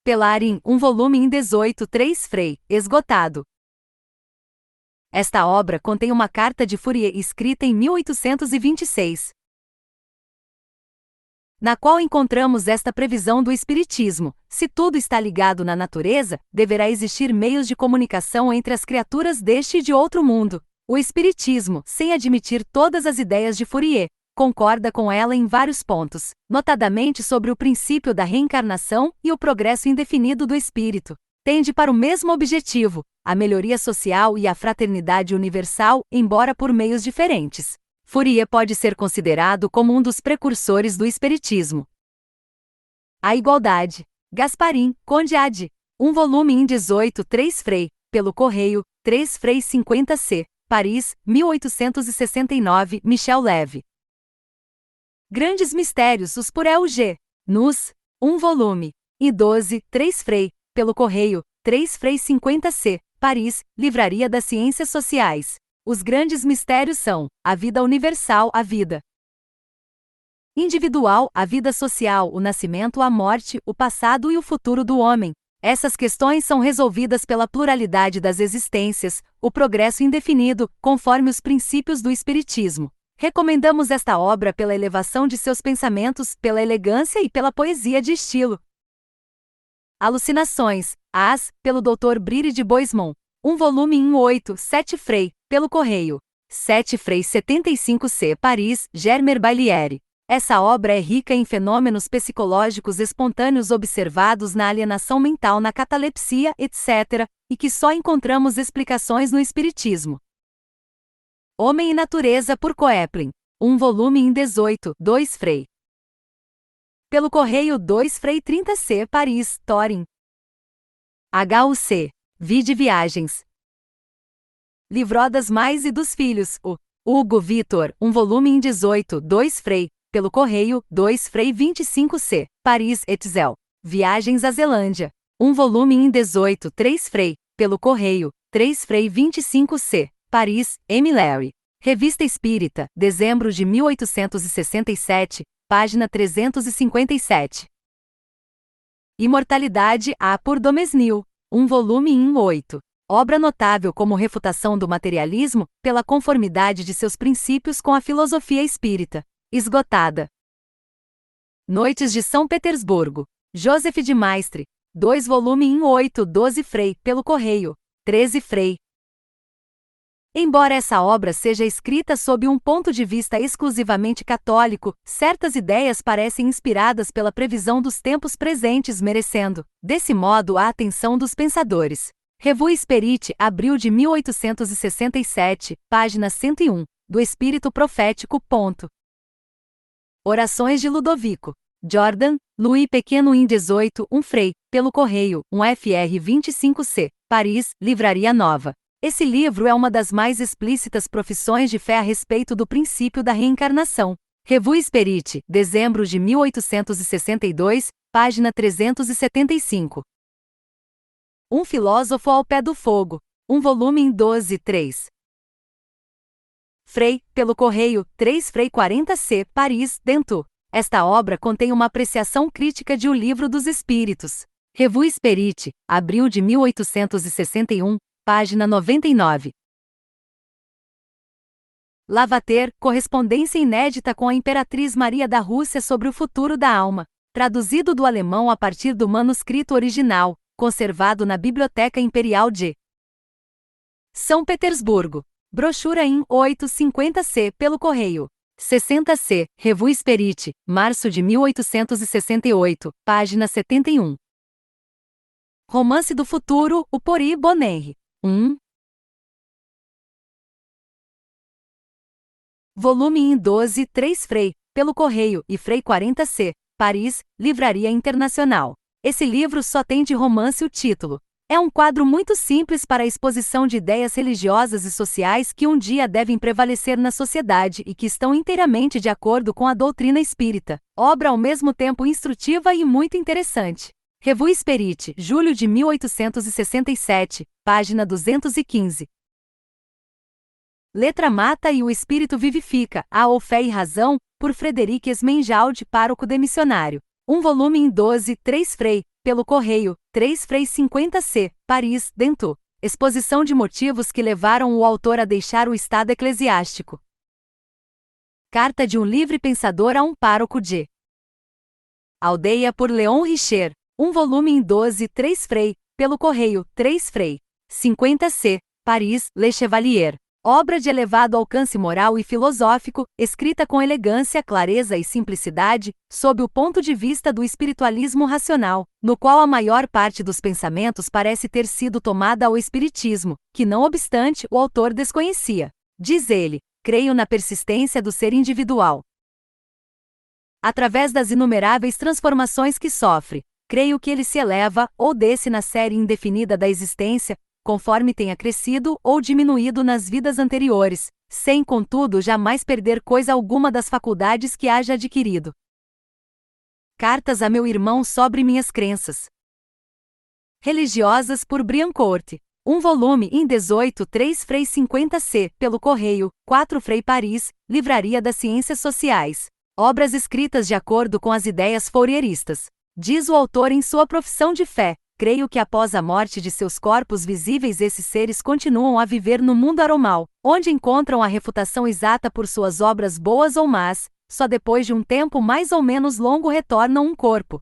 Pelarin, 1 volume em 3 Frei, esgotado. Esta obra contém uma carta de Fourier escrita em 1826, na qual encontramos esta previsão do Espiritismo: se tudo está ligado na natureza, deverá existir meios de comunicação entre as criaturas deste e de outro mundo. O Espiritismo, sem admitir todas as ideias de Fourier, concorda com ela em vários pontos, notadamente sobre o princípio da reencarnação e o progresso indefinido do espírito. Tende para o mesmo objetivo, a melhoria social e a fraternidade universal, embora por meios diferentes. Fourier pode ser considerado como um dos precursores do Espiritismo. A Igualdade. Gasparim, Conde Ade. 1 volume em 3 Frei, pelo correio, 3 Frei 50C, Paris, 1869, Michel Leve. Grandes Mistérios, os por L.G. Nus, 1 volume. E 3 Frei, pelo correio, 3 Frei 50C, Paris, Livraria das Ciências Sociais. Os grandes mistérios são: a vida universal, a vida individual, a vida social, o nascimento, a morte, o passado e o futuro do homem. Essas questões são resolvidas pela pluralidade das existências, o progresso indefinido, conforme os princípios do Espiritismo. Recomendamos esta obra pela elevação de seus pensamentos, pela elegância e pela poesia de estilo. Alucinações, pelo Dr. Brire de Boismont. 1 volume em 7 Frei, pelo correio. 7 Frei 75C, Paris, Germer Bailliere. Essa obra é rica em fenômenos psicológicos espontâneos observados na alienação mental, na catalepsia, etc., e que só encontramos explicações no Espiritismo. Homem e Natureza, por Coeplin. 1 volume em 2 Frei. Pelo correio, 2 Frei 30C, Paris, Torin. HUC. Vide Viagens. Livrodas Mais e dos Filhos, o Hugo Vitor, 1 volume em 2 Frei, pelo correio, 2 Frei 25C, Paris, Etzel. Viagens à Zelândia. 1 volume em 3 Frei, pelo correio, 3 Frei 25C, Paris, M. Larry. Revista Espírita, dezembro de 1867, página 357. Imortalidade, por Domesnil. 1 volume em 8. Obra notável como refutação do materialismo, pela conformidade de seus princípios com a filosofia espírita. Esgotada. Noites de São Petersburgo. Joseph de Maistre. 2 volume em 12 Frei, pelo correio. 13 Frei. Embora essa obra seja escrita sob um ponto de vista exclusivamente católico, certas ideias parecem inspiradas pela previsão dos tempos presentes, merecendo, desse modo, a atenção dos pensadores. Revue Spirit, abril de 1867, página 101, do Espírito Profético. Orações de Ludovico. Jordan, Louis Pequeno em 1 Frei, pelo correio, 1 FR 25C, Paris, Livraria Nova. Esse livro é uma das mais explícitas profissões de fé a respeito do princípio da reencarnação. Revue Spirit, dezembro de 1862, página 375. Um Filósofo ao Pé do Fogo. 1 volume em 3 Frei, pelo correio, 3 Frei 40C, Paris, Dentu. Esta obra contém uma apreciação crítica de O Livro dos Espíritos. Revue Spirit, abril de 1861, página 99. Lavater, correspondência inédita com a Imperatriz Maria da Rússia sobre o futuro da alma. Traduzido do alemão a partir do manuscrito original, conservado na Biblioteca Imperial de São Petersburgo. Brochura em 850C, pelo correio. 60C, Revue Spirit, março de 1868, página 71. Romance do Futuro, o Pori Bonheur. 1. Volume em 3 Frei, pelo correio, e Frei 40C, Paris, Livraria Internacional. Esse livro só tem de romance o título. É um quadro muito simples para a exposição de ideias religiosas e sociais que um dia devem prevalecer na sociedade e que estão inteiramente de acordo com a doutrina espírita. Obra ao mesmo tempo instrutiva e muito interessante. Revue Spirit, julho de 1867, página 215. Letra mata e o espírito vivifica, a ou fé e razão, por Frederic Esmenjalde, pároco demissionário. Um volume em 12, 3 Frei, pelo correio, 3 Frei 50C, Paris, Dentu. Exposição de motivos que levaram o autor a deixar o estado eclesiástico. Carta de um livre pensador a um pároco de Aldeia, por Léon Richer. Um volume em 12, 3 Frei, pelo correio, 3 Frei. 50C, Paris, Le Chevalier. Obra de elevado alcance moral e filosófico, escrita com elegância, clareza e simplicidade, sob o ponto de vista do espiritualismo racional, no qual a maior parte dos pensamentos parece ter sido tomada ao espiritismo, que não obstante o autor desconhecia. Diz ele: creio na persistência do ser individual. Através das inumeráveis transformações que sofre, creio que ele se eleva ou desce na série indefinida da existência, conforme tenha crescido ou diminuído nas vidas anteriores, sem, contudo, jamais perder coisa alguma das faculdades que haja adquirido. Cartas a meu irmão sobre minhas crenças religiosas, por Briancourt. Um volume em 18, 3 Frei 50C, pelo correio, 4 Frei Paris, Livraria das Ciências Sociais. Obras escritas de acordo com as ideias fourieristas. Diz o autor em sua profissão de fé: creio que após a morte de seus corpos visíveis esses seres continuam a viver no mundo aromal, onde encontram a refutação exata por suas obras boas ou más, só depois de um tempo mais ou menos longo retornam um corpo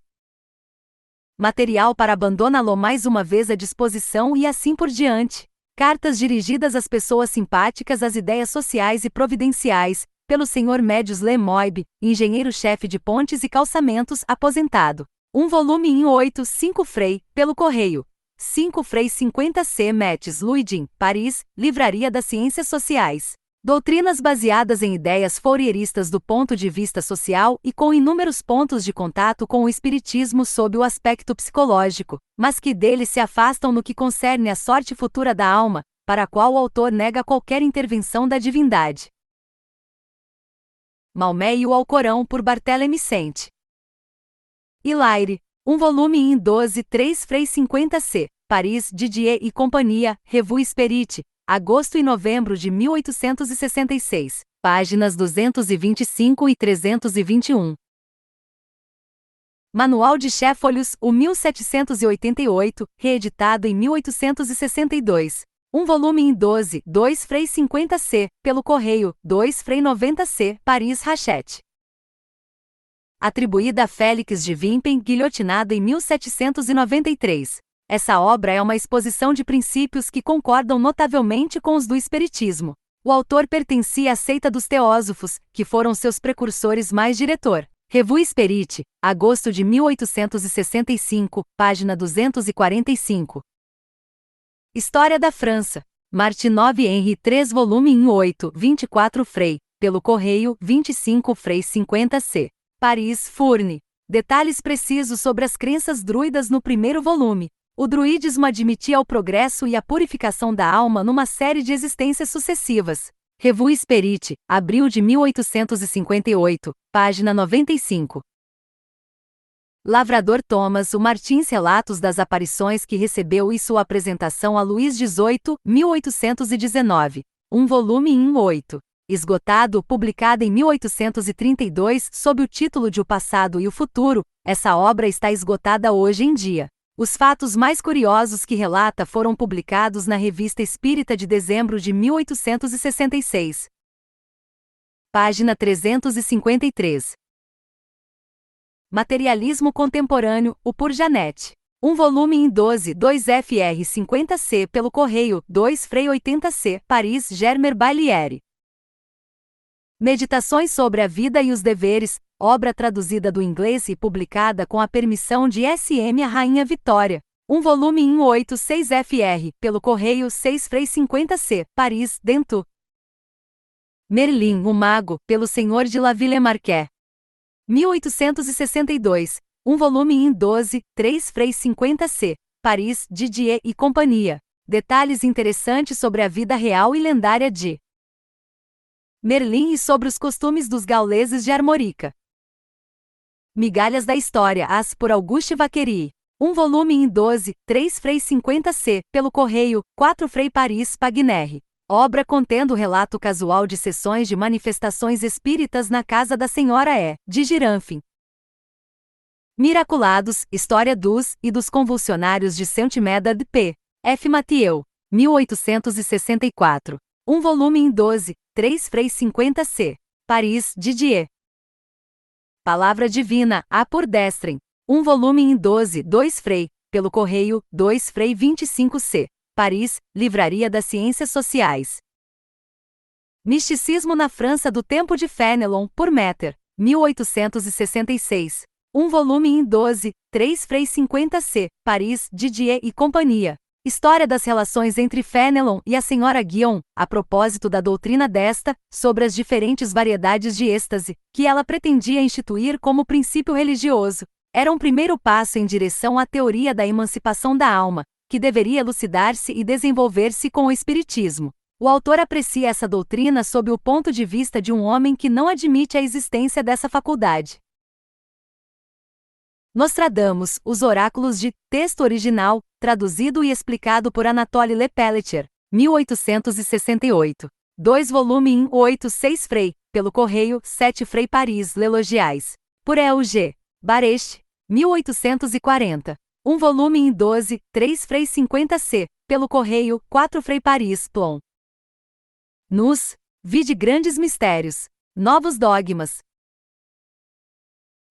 material para abandoná-lo mais uma vez à disposição e assim por diante. Cartas dirigidas às pessoas simpáticas às ideias sociais e providenciais, pelo Sr. Médios Lemoybe, engenheiro-chefe de pontes e calçamentos, aposentado. Um volume em 8, 5 Frei, pelo correio. 5 Frei 50C Metz Luidin, Paris, Livraria das Ciências Sociais. Doutrinas baseadas em ideias fourieristas do ponto de vista social e com inúmeros pontos de contato com o espiritismo sob o aspecto psicológico, mas que dele se afastam no que concerne à sorte futura da alma, para a qual o autor nega qualquer intervenção da divindade. Maomé e o Alcorão, por Barthélemy Saint Hilaire. Um volume em 12, 3 Frei 50C, Paris, Didier e Companhia, Revue Spirit, agosto e novembro de 1866, páginas 225 e 321. Manual de Chéfolios, o 1788, reeditado em 1862. Um volume em 12, 2 Frei 50C, pelo correio, 2 Frei 90C, Paris, Hachette. Atribuída a Félix de Wimpfen, guilhotinado em 1793. Essa obra é uma exposição de princípios que concordam notavelmente com os do Espiritismo. O autor pertencia à seita dos Teósofos, que foram seus precursores mais diretor. Revue Spirit, agosto de 1865, página 245. História da França. Martinov Henri 3 volume em 8, 24 Frei, pelo correio, 25 Frei 50C. Paris, Fourne. Detalhes precisos sobre as crenças druidas no primeiro volume. O druidismo admitia o progresso e a purificação da alma numa série de existências sucessivas. Revue Spirit, abril de 1858, página 95. Lavrador Thomas o Martins Relatos das aparições que recebeu e sua apresentação a Luís XVIII, 1819. Um volume em 8. Esgotado, publicada em 1832 sob o título de O Passado e o Futuro, essa obra está esgotada hoje em dia. Os fatos mais curiosos que relata foram publicados na Revista Espírita de dezembro de 1866. Página 353. Materialismo Contemporâneo, o por Janet. Um volume em 12, 2 Fr 50C pelo correio, 2 Frei 80C, Paris, Germer Bailliere. Meditações sobre a vida e os deveres, obra traduzida do inglês e publicada com a permissão de S.M. a Rainha Vitória. Um volume em 8, 6 Fr, pelo correio, 6 Frei 50C, Paris, Dentu. Merlin, o Mago, pelo Senhor de La Villemarquet. 1862. Um volume em 12, 3 Frei 50C, Paris, Didier e Companhia. Detalhes interessantes sobre a vida real e lendária de Merlin e sobre os costumes dos gauleses de Armorica. Migalhas da História, as por Auguste Vaquerie. Um volume em 12, 3 Frei 50C, pelo correio, 4 Frei Paris Pagnerre. Obra contendo relato casual de sessões de manifestações espíritas na casa da Senhora E. de Giranfim. Miraculados, História dos e dos Convulsionários de Saint-Médard P. F. Mathieu, 1864. Um volume em 12, 3 Frei 50C. Paris, Didier. Palavra Divina, A por Destrem. Um volume em 12, 2 Frei, pelo correio, 2 Frei 25C. Paris, Livraria das Ciências Sociais. Misticismo na França do Tempo de Fénelon, por Metter, 1866. Um volume em 12, 3 Frei 50C, Paris, Didier e Companhia. História das relações entre Fénelon e a Senhora Guion, a propósito da doutrina desta, sobre as diferentes variedades de êxtase, que ela pretendia instituir como princípio religioso. Era um primeiro passo em direção à teoria da emancipação da alma, que deveria elucidar-se e desenvolver-se com o Espiritismo. O autor aprecia essa doutrina sob o ponto de vista de um homem que não admite a existência dessa faculdade. Nostradamus, os oráculos de texto original, traduzido e explicado por Anatole Le Pelletier, 1868. 2 volume em 8 6 Frei, pelo correio, 7 Frei Paris L'Elogiais. Por E.U.G. Bareste, 1840. Um volume em 12, 3 Frei 50C, pelo correio, 4 Frei Paris Plon. Nus, vide grandes mistérios, novos dogmas.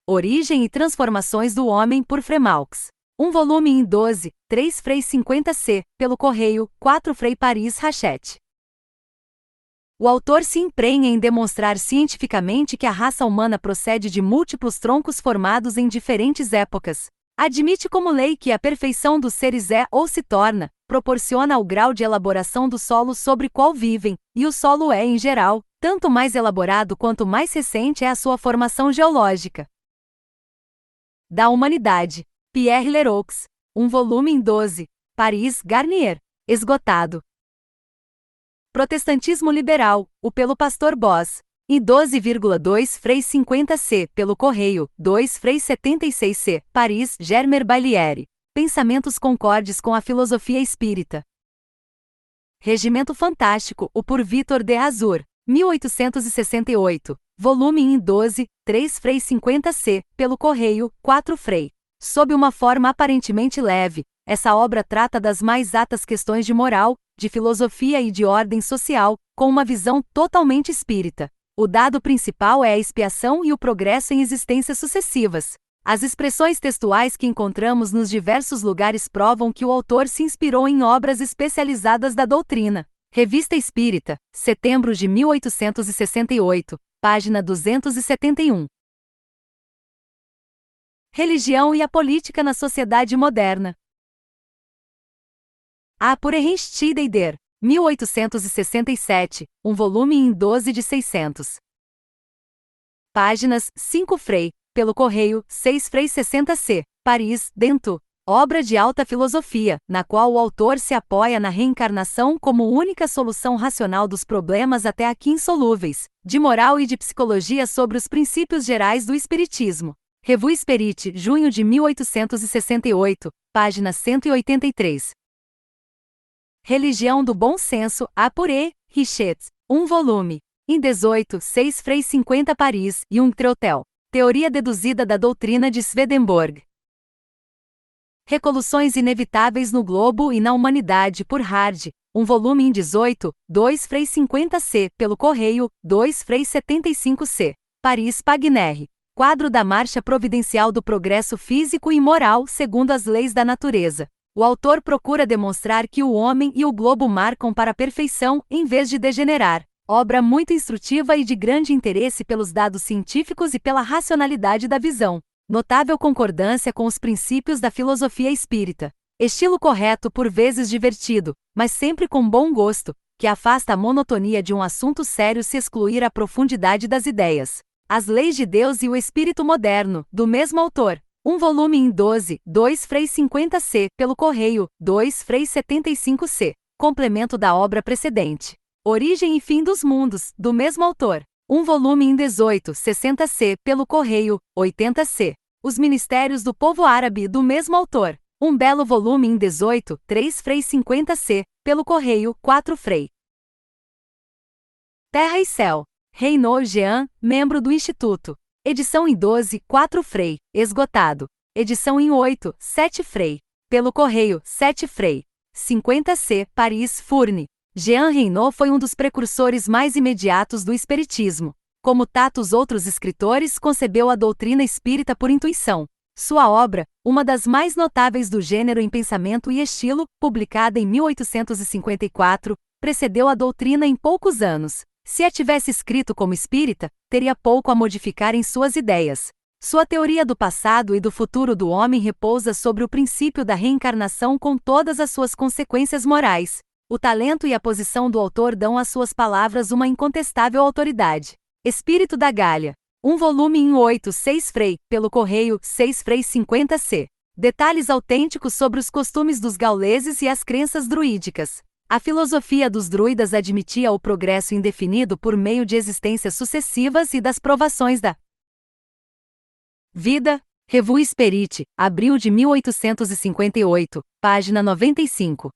Origem e transformações do homem por Fremalx. Um volume em 12, 3 Frei 50C, pelo correio, 4 Frei Paris Rachette. O autor se emprenha em demonstrar cientificamente que a raça humana procede de múltiplos troncos formados em diferentes épocas. Admite como lei que a perfeição dos seres é ou se torna, proporciona ao grau de elaboração do solo sobre qual vivem, e o solo é, em geral, tanto mais elaborado quanto mais recente é a sua formação geológica. Da Humanidade, Pierre Leroux. Um volume em 12, Paris, Garnier. Esgotado. Protestantismo Liberal, o pelo Pastor Boss. E 12,2 Frei 50C, pelo correio, 2 Frei 76C, Paris, Germer Bailiere. Pensamentos concordes com a filosofia espírita. Regimento Fantástico, o por Victor de Azur, 1868. Volume em 12, 3 Frei 50C, pelo correio, 4 Frei. Sob uma forma aparentemente leve, essa obra trata das mais atas questões de moral, de filosofia e de ordem social, com uma visão totalmente espírita. O dado principal é a expiação e o progresso em existências sucessivas. As expressões textuais que encontramos nos diversos lugares provam que o autor se inspirou em obras especializadas da doutrina. Revista Espírita, setembro de 1868, página 271. Religião e a política na sociedade moderna. A por Ernst Steideder, 1867, um volume em 12 de 600. Páginas, 5 Frei, pelo correio, 6 Frei 60C, Paris, Dentu. Obra de alta filosofia, na qual o autor se apoia na reencarnação como única solução racional dos problemas até aqui insolúveis, de moral e de psicologia sobre os princípios gerais do Espiritismo. Revue Spirit, junho de 1868, página 183. Religião do Bom Senso, A por E. Richet. Um volume. Em 18, 6 Frei 50 Paris e um Treutel. Teoria deduzida da doutrina de Swedenborg. Recoluções inevitáveis no globo e na humanidade por Hard. Um volume em 18, 2 Frei 50C, pelo correio, 2 Frei 75C. Paris Pagnerre. Quadro da marcha providencial do progresso físico e moral segundo as leis da natureza. O autor procura demonstrar que o homem e o globo marcam para a perfeição, em vez de degenerar. Obra muito instrutiva e de grande interesse pelos dados científicos e pela racionalidade da visão. Notável concordância com os princípios da filosofia espírita. Estilo correto, por vezes divertido, mas sempre com bom gosto, que afasta a monotonia de um assunto sério se excluir a profundidade das ideias. As Leis de Deus e o Espírito Moderno, do mesmo autor. Um volume em 12, 2 Frei 50C, pelo correio, 2 Frei 75C. Complemento da obra precedente. Origem e Fim dos Mundos, do mesmo autor. Um volume em 18, 60C, pelo correio, 80C. Os Ministérios do Povo Árabe do mesmo autor. Um belo volume em 18, 3 Frei 50c, pelo correio, 4 Frei. Terra e Céu. Reynaud Jean, membro do Instituto. Edição em 12, 4 Frei, esgotado. Edição em 8, 7 Frei. Pelo correio, 7 Frei. 50c, Paris, Fourne. Jean Reynaud foi um dos precursores mais imediatos do espiritismo. Como tantos outros escritores, concebeu a doutrina espírita por intuição. Sua obra, uma das mais notáveis do gênero em pensamento e estilo, publicada em 1854, precedeu a doutrina em poucos anos. Se a tivesse escrito como espírita, teria pouco a modificar em suas ideias. Sua teoria do passado e do futuro do homem repousa sobre o princípio da reencarnação com todas as suas consequências morais. O talento e a posição do autor dão às suas palavras uma incontestável autoridade. Espírito da Gália. Um volume em 8, 6 Frei, pelo correio, 6 Frei 50c. Detalhes autênticos sobre os costumes dos gauleses e as crenças druídicas. A filosofia dos druidas admitia o progresso indefinido por meio de existências sucessivas e das provações da vida. Revue Spirit, abril de 1858, página 95.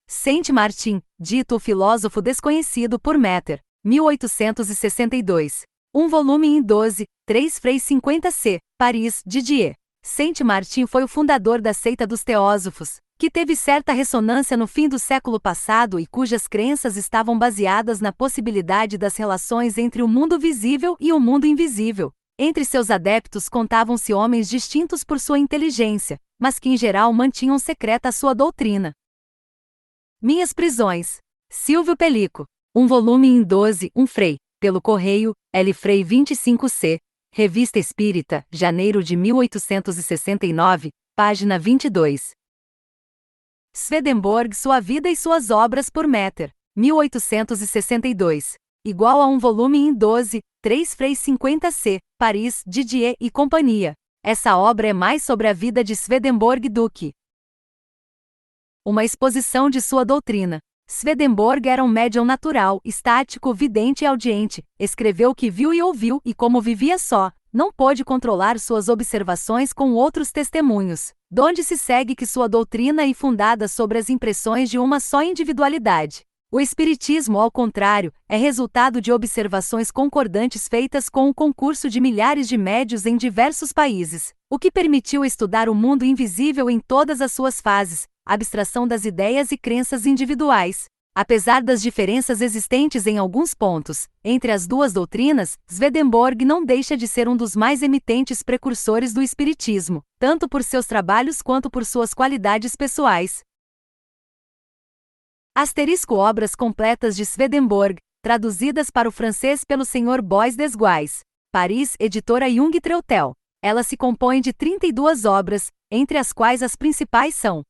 Saint-Martin, dito o filósofo desconhecido por Metter, 1862. Um volume em 12, 3 Frei 50c, Paris, Didier. Saint-Martin foi o fundador da seita dos teósofos, que teve certa ressonância no fim do século passado e cujas crenças estavam baseadas na possibilidade das relações entre o mundo visível e o mundo invisível. Entre seus adeptos contavam-se homens distintos por sua inteligência, mas que em geral mantinham secreta a sua doutrina. Minhas Prisões. Silvio Pellico. Um volume em 12, 1 Frei, pelo correio, L. Frei 25c, Revista Espírita, janeiro de 1869, página 22. Swedenborg, Sua Vida e Suas Obras por Metter, 1862. Igual a um volume em 12, 3 Frei 50c, Paris, Didier e Companhia. Essa obra é mais sobre a vida de Swedenborg do que uma exposição de sua doutrina. Swedenborg era um médium natural, estático, vidente e audiente, escreveu o que viu e ouviu e como vivia só, não pôde controlar suas observações com outros testemunhos, donde se segue que sua doutrina é fundada sobre as impressões de uma só individualidade. O espiritismo, ao contrário, é resultado de observações concordantes feitas com o concurso de milhares de médios em diversos países, o que permitiu estudar o mundo invisível em todas as suas fases, abstração das ideias e crenças individuais. Apesar das diferenças existentes em alguns pontos entre as duas doutrinas, Swedenborg não deixa de ser um dos mais emitentes precursores do espiritismo, tanto por seus trabalhos quanto por suas qualidades pessoais. Asterisco Obras completas de Swedenborg, traduzidas para o francês pelo Sr. Bois Desguais. Paris, editora Jung Treutel. Ela se compõe de 32 obras, entre as quais as principais são: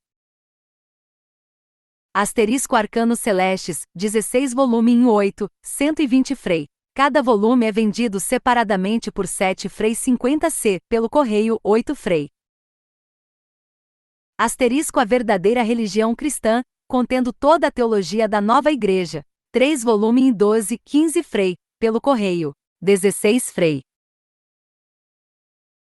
Asterisco Arcanos Celestes, 16 volume em 8, 120 Frei. Cada volume é vendido separadamente por 7 Frei 50c, pelo correio, 8 Frei. Asterisco A Verdadeira Religião Cristã, contendo toda a teologia da Nova Igreja. 3 volume em 12, 15 Frei, pelo correio, 16 Frei.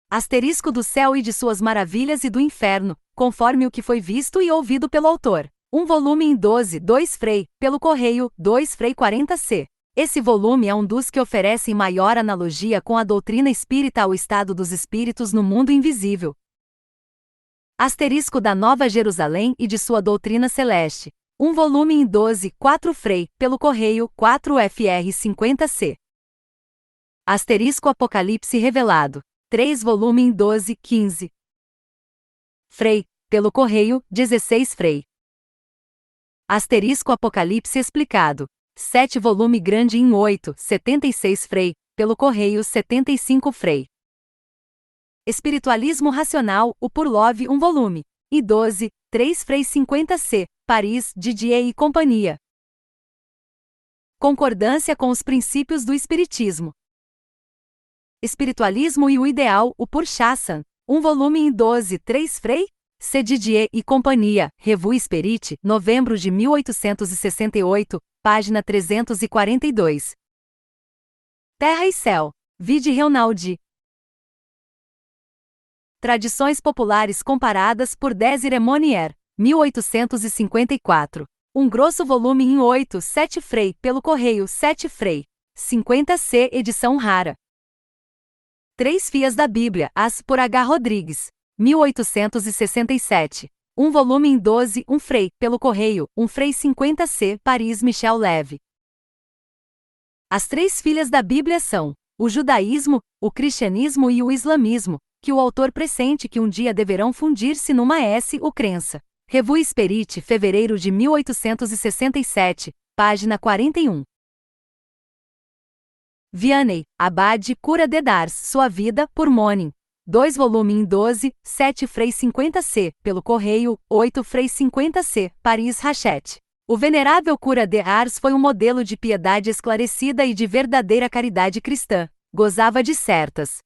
Asterisco do Céu e de Suas Maravilhas e do Inferno, conforme o que foi visto e ouvido pelo autor. 1 volume em 12, 2 Frei, pelo correio, 2 Frei 40c. Esse volume é um dos que oferecem maior analogia com a doutrina espírita ao estado dos espíritos no mundo invisível. Asterisco da Nova Jerusalém e de sua doutrina celeste. 1 volume em 12, 4 Frei, pelo correio, 4 Fr 50c. Asterisco Apocalipse Revelado. 3 volume em 12, 15 Frei, pelo correio, 16 Frei. Asterisco Apocalipse Explicado. 7 volume grande em 8, 76 Frei, pelo correio, 75 Frei. Espiritualismo Racional, o Purlove, 1 volume. E 12, 3 Frei 50c, Paris, Didier e Companhia. Concordância com os princípios do Espiritismo. Espiritualismo e o Ideal, o Purchassan, 1 volume em 12, 3 Frei, C. Didier e Companhia, Revue Spirit, novembro de 1868, página 342. Terra e Céu, vide Reinaldi. Tradições populares comparadas por Désiré Monnier, 1854. Um grosso volume em 8, 7 Frei, pelo correio 7 Frei. 50C, edição rara. Três Fias da Bíblia, as por H. Rodrigues, 1867. Um volume em 12, 1 Frei, pelo correio, 1 Frei 50C, Paris Michel Leve. As três filhas da Bíblia são o judaísmo, o cristianismo e o islamismo, que o autor pressente que um dia deverão fundir-se numa o crença. Revue Spirit, fevereiro de 1867, página 41. Vianney, Abade, Cura de Dars, Sua Vida, por Monin. 2 volume em 12, 7 Frei 50C, pelo correio, 8 Frei 50C, Paris Hachette. O venerável Cura de Ars foi um modelo de piedade esclarecida e de verdadeira caridade cristã. Gozava de certas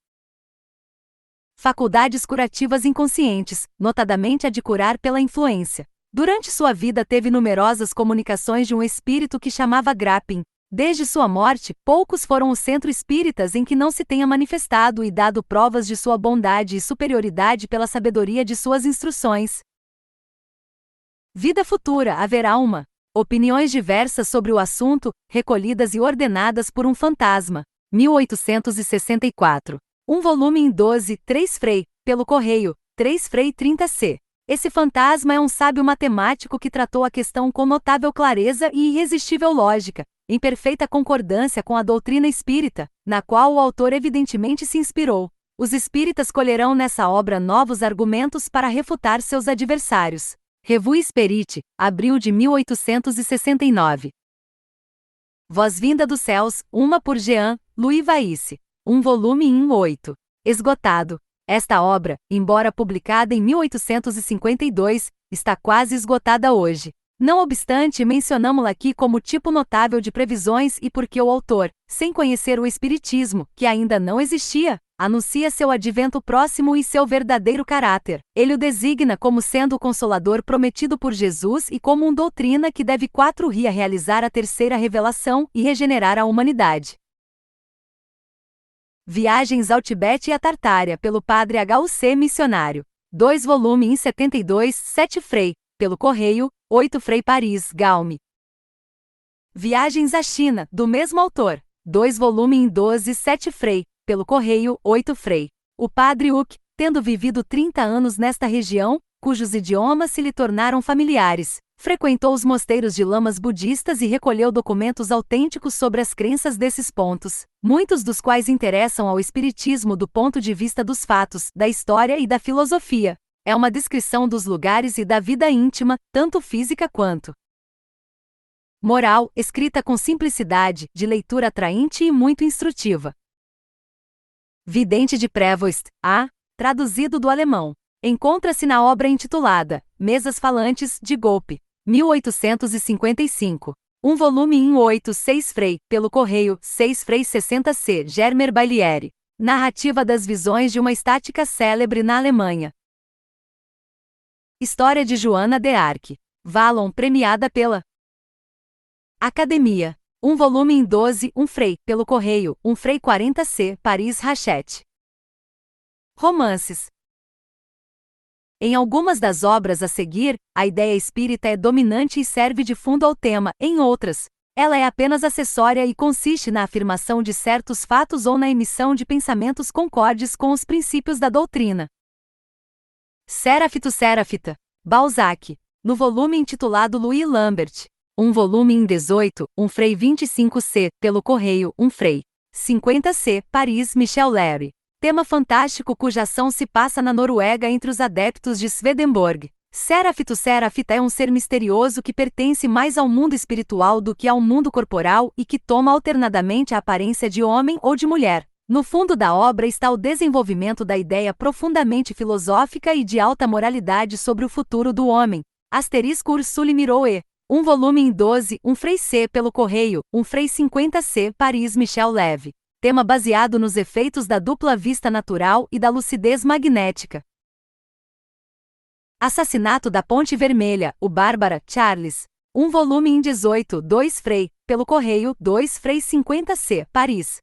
faculdades curativas inconscientes, notadamente a de curar pela influência. Durante sua vida teve numerosas comunicações de um espírito que chamava Grappin. Desde sua morte, poucos foram os centros espíritas em que não se tenha manifestado e dado provas de sua bondade e superioridade pela sabedoria de suas instruções. Vida futura, haverá uma. Opiniões diversas sobre o assunto, recolhidas e ordenadas por um fantasma. 1864. Um volume em 12, 3 Frei, pelo correio, 3 Frei 30C. Esse fantasma é um sábio matemático que tratou a questão com notável clareza e irresistível lógica, em perfeita concordância com a doutrina espírita, na qual o autor evidentemente se inspirou. Os espíritas colherão nessa obra novos argumentos para refutar seus adversários. Revue Spirit, abril de 1869. Voz-vinda dos céus, uma por Jean-Louis Vaisse. Um volume em 8. Esgotado. Esta obra, embora publicada em 1852, está quase esgotada hoje. Não obstante, mencionamo-la aqui como tipo notável de previsões e porque o autor, sem conhecer o espiritismo, que ainda não existia, anuncia seu advento próximo e seu verdadeiro caráter. Ele o designa como sendo o Consolador prometido por Jesus e como doutrina que deve 4 ria realizar a terceira revelação e regenerar a humanidade. Viagens ao Tibete e à Tartária, pelo Padre H.U.C. Missionário. 2 volume em 72, 7 Frei, pelo correio, 8 Frei Paris, Gaume. Viagens à China, do mesmo autor. 2 volume em 12, 7 Frei, pelo correio, 8 Frei. O Padre Uck, tendo vivido 30 anos nesta região, cujos idiomas se lhe tornaram familiares, frequentou os mosteiros de lamas budistas e recolheu documentos autênticos sobre as crenças desses pontos, muitos dos quais interessam ao espiritismo do ponto de vista dos fatos, da história e da filosofia. É uma descrição dos lugares e da vida íntima, tanto física quanto moral, escrita com simplicidade, de leitura atraente e muito instrutiva. Vidente de Prevost, A. Traduzido do alemão. Encontra-se na obra intitulada Mesas Falantes, de Golpe, 1855. Um volume em 8, 6 Frei, pelo correio, 6 Frei 60C, Germer Bailieri. Narrativa das visões de uma estática célebre na Alemanha. História de Joana de Arc. Vallon, premiada pela Academia. Um volume em 12, 1 Frei, pelo correio, 1 Frei 40C, Paris Hachette. Romances. Em algumas das obras a seguir, a ideia espírita é dominante e serve de fundo ao tema, em outras, ela é apenas acessória e consiste na afirmação de certos fatos ou na emissão de pensamentos concordes com os princípios da doutrina. Serafita, Balzac, no volume intitulado Louis Lambert. Um volume em 18, 1 Frei 25C, pelo correio, 1 Frei 50C, Paris Michel Leve. Tema fantástico cuja ação se passa na Noruega entre os adeptos de Swedenborg. Serafita é um ser misterioso que pertence mais ao mundo espiritual do que ao mundo corporal e que toma alternadamente a aparência de homem ou de mulher. No fundo da obra está o desenvolvimento da ideia profundamente filosófica e de alta moralidade sobre o futuro do homem. Ursule Miroe. Um volume em 12, 1 Frei C, pelo correio, 1 Frei 50C, Paris Michel Leve. Tema baseado nos efeitos da dupla vista natural e da lucidez magnética. Assassinato da Ponte Vermelha, o Bárbara, Charles. Um volume em 18, 2 Frei, pelo correio, 2 Frei 50C, Paris.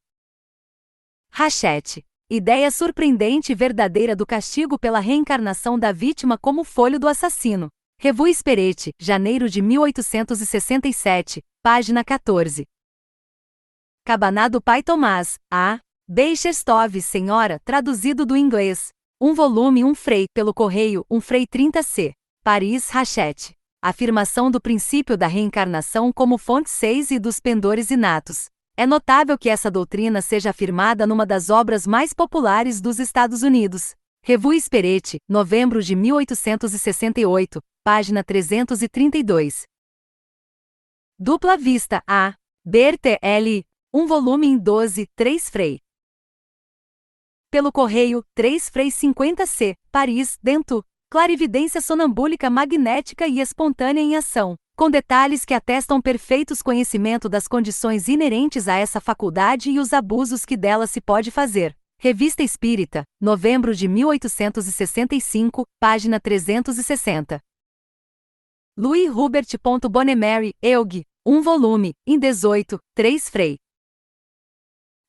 Hachette. Ideia surpreendente e verdadeira do castigo pela reencarnação da vítima como folho do assassino. Revue Speretti, janeiro de 1867, página 14. Cabaná do Pai Tomás, A. Beixestov, Senhora, traduzido do inglês. Um volume, um Frei, pelo correio, um Frei 30C. Paris, Hachette. Afirmação do princípio da reencarnação como fonte 6 e dos pendores inatos. É notável que essa doutrina seja afirmada numa das obras mais populares dos Estados Unidos. Revue Speretti, novembro de 1868, página 332. Dupla Vista, A. Berthe L. Um volume em 12, 3 Frei. Pelo correio, 3 Frei 50C, Paris, Dentu. Clarividência sonambúlica magnética e espontânea em ação, com detalhes que atestam perfeitos conhecimento das condições inerentes a essa faculdade e os abusos que dela se pode fazer. Revista Espírita, novembro de 1865, página 360. Louis Hubert. Bonnemere, Eug. Um volume, em 18, 3 Frei.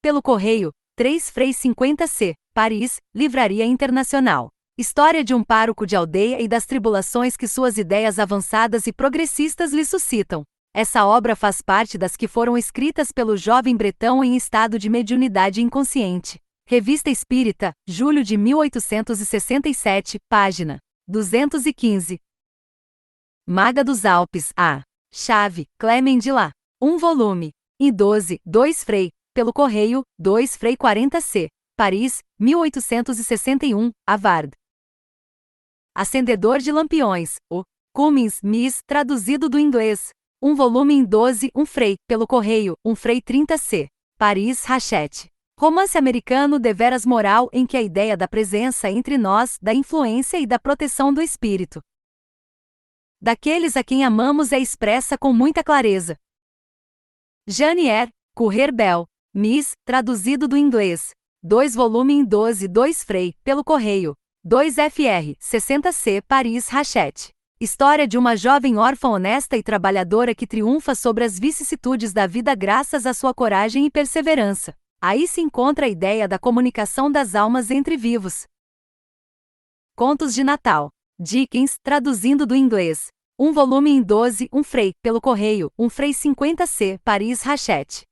Pelo correio, 3 Frei 50C, Paris, Livraria Internacional. História de um pároco de aldeia e das tribulações que suas ideias avançadas e progressistas lhe suscitam. Essa obra faz parte das que foram escritas pelo jovem bretão em estado de mediunidade inconsciente. Revista Espírita, julho de 1867, página 215. Maga dos Alpes, A. Chave, Clément de Lá. Um volume. E 12, 2 Frei. Pelo correio, 2 Frei 40C. Paris, 1861, Havard. Acendedor de Lampiões, o Cummins, Miss, traduzido do inglês. Um volume em 12, um Frei, pelo correio, um Frei 30C. Paris, Hachette. Romance americano deveras moral em que a ideia da presença entre nós, da influência e da proteção do espírito daqueles a quem amamos é expressa com muita clareza. Jane R. Currer Bell, Miss, traduzido do inglês. 2 volume em 12, 2 Frei, pelo correio. 2 FR, 60C, Paris, Hachette. História de uma jovem órfã honesta e trabalhadora que triunfa sobre as vicissitudes da vida graças à sua coragem e perseverança. Aí se encontra a ideia da comunicação das almas entre vivos. Contos de Natal. Dickens, traduzindo do inglês. Um volume em 12, um Frei, pelo correio, um Frei 50C, Paris, Hachette.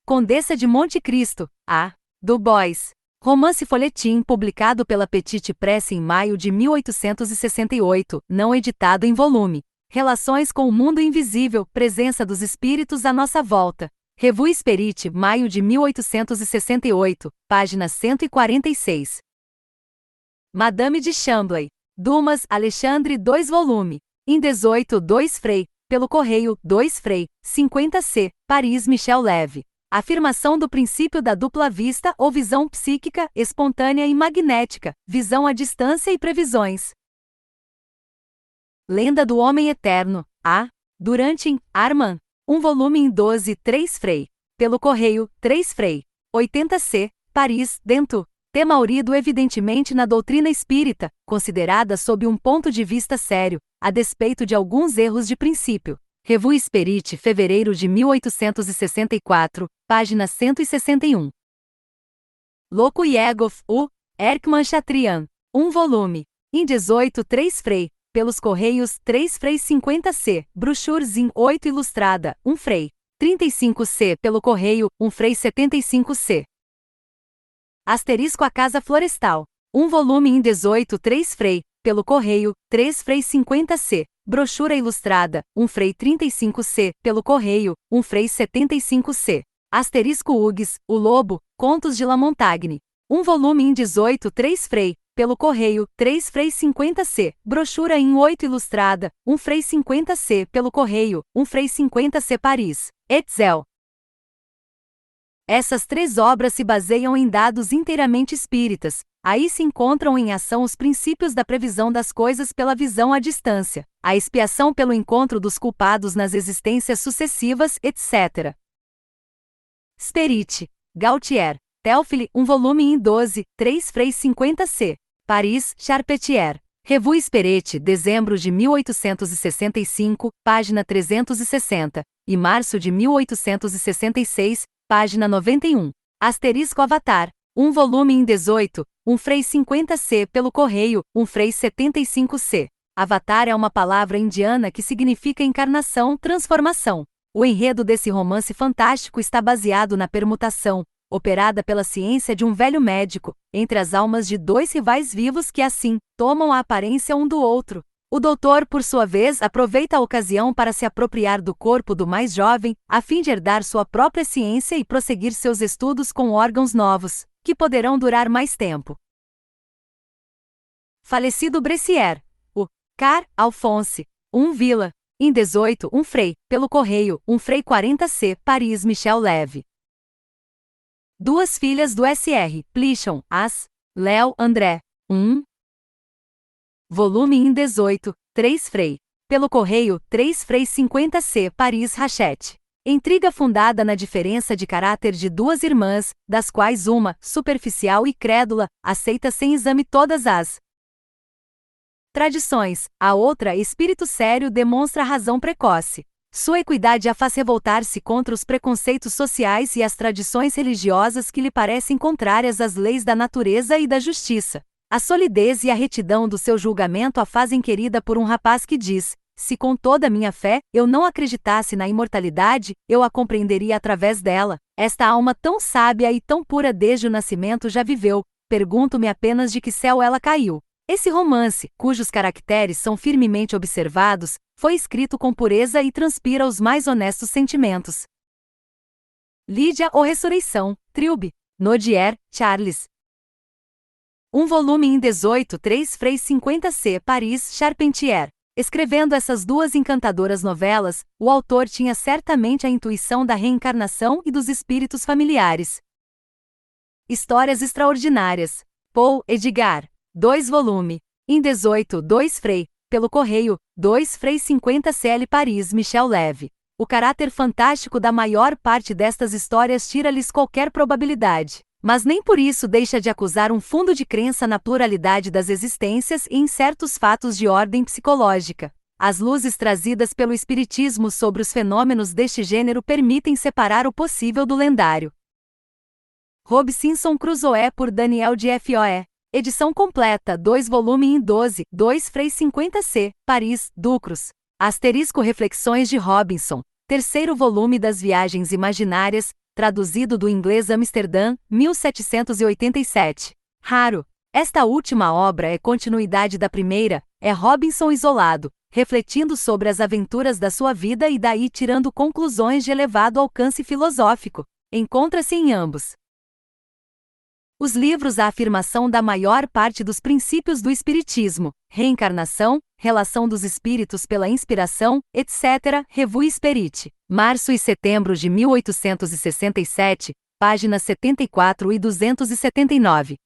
Condessa de Monte Cristo, A. Du Bois. Romance folhetim publicado pela Petite Presse em maio de 1868, não editado em volume. Relações com o mundo invisível, presença dos espíritos à nossa volta. Revue Speretti, maio de 1868, página 146. Madame de Chamblay. Dumas, Alexandre, 2 volume. Em 18, 2 Frei. Pelo correio, 2 Frei, 50C, Paris, Michel Leve. Afirmação do princípio da dupla vista ou visão psíquica, espontânea e magnética, visão à distância e previsões. Lenda do Homem Eterno, A. Durantin, Armand. Um volume em 12, 3 Frei. Pelo correio, 3 Frei. 80C, Paris, Dentu. Tema urido evidentemente na doutrina espírita, considerada sob um ponto de vista sério, a despeito de alguns erros de princípio. Revue Speretti, fevereiro de 1864, página 161. Louco Yegov, U. Erckmann Chatrian. Um volume. Em 18, 3 Frei. Pelos correios, 3 Frei 50C. Brochures em 8 ilustrada, 1 Frei. 35C. Pelo correio, 1 Frei 75C. Asterisco A Casa Florestal. Um volume em 18, 3 Frei. Pelo correio, 3 Frei 50C. Brochura ilustrada, 1 Frei 35C. Pelo correio, 1 Frei 75C. Asterisco Hugues, O Lobo, Contos de La Montagne. Um volume em 18, 3 Frei. Pelo correio, 3 Frei 50C. Brochura em 8 ilustrada, 1 Frei 50C. Pelo correio, 1 Frei 50C. Paris, Hetzel. Essas 3 obras se baseiam em dados inteiramente espíritas. Aí se encontram em ação os princípios da previsão das coisas pela visão à distância, a expiação pelo encontro dos culpados nas existências sucessivas, etc. Speretti, Gautier, Théophile, um volume em 12, 3 Frei 50C. Paris, Charpentier. Revue Speretti, dezembro de 1865, página 360, e março de 1866, página 91. Asterisco Avatar. um volume em 18, um Frei 50C pelo correio, um Frei 75C. Avatar é uma palavra indiana que significa encarnação, transformação. O enredo desse romance fantástico está baseado na permutação, operada pela ciência de um velho médico, entre as almas de dois rivais vivos que assim, tomam a aparência um do outro. O doutor, por sua vez, aproveita a ocasião para se apropriar do corpo do mais jovem, a fim de herdar sua própria ciência e prosseguir seus estudos com órgãos novos, que poderão durar mais tempo. Falecido Bressier. O Car. Alphonse. Um Villa. Em 18, um Frei, pelo correio, um Frei 40C, Paris Michel Leve. Duas filhas do Sr. Plichon, as. Léo André. 1. Volume em 18, 3 Frei. Pelo correio, 3 Frei 50C, Paris Rachette. Intriga fundada na diferença de caráter de duas irmãs, das quais uma, superficial e crédula, aceita sem exame todas as tradições, a outra, espírito sério, demonstra razão precoce. Sua equidade a faz revoltar-se contra os preconceitos sociais e as tradições religiosas que lhe parecem contrárias às leis da natureza e da justiça. A solidez e a retidão do seu julgamento a fazem querida por um rapaz que diz: se com toda a minha fé eu não acreditasse na imortalidade, eu a compreenderia através dela. Esta alma tão sábia e tão pura desde o nascimento já viveu, pergunto-me apenas de que céu ela caiu. Esse romance, cujos caracteres são firmemente observados, foi escrito com pureza e transpira os mais honestos sentimentos. Lídia ou Ressurreição, Trilby. Nodier, Charles. Um volume em 18, 3 Frei 50C, Paris, Charpentier. Escrevendo essas duas encantadoras novelas, o autor tinha certamente a intuição da reencarnação e dos espíritos familiares. Histórias extraordinárias. Paul Edgar. 2 volume. Em 18, 2 Frei. Pelo correio, 2 Frei 50CL Paris Michel Leve. O caráter fantástico da maior parte destas histórias tira-lhes qualquer probabilidade, mas nem por isso deixa de acusar um fundo de crença na pluralidade das existências e em certos fatos de ordem psicológica. As luzes trazidas pelo espiritismo sobre os fenômenos deste gênero permitem separar o possível do lendário. Robinson Crusoe por Daniel Defoe. Edição completa, 2 volume em 12, 2 Frei 50C, Paris, Ducros. Asterisco Reflexões de Robinson. Terceiro volume das Viagens Imaginárias, traduzido do inglês Amsterdã, 1787. Raro. Esta última obra é continuidade da primeira, é Robinson isolado, refletindo sobre as aventuras da sua vida e daí tirando conclusões de elevado alcance filosófico. Encontra-se em ambos os livros a afirmação da maior parte dos princípios do Espiritismo, reencarnação, relação dos espíritos pela inspiração, etc. Revue Spirit. Março e setembro de 1867, páginas 74 e 279.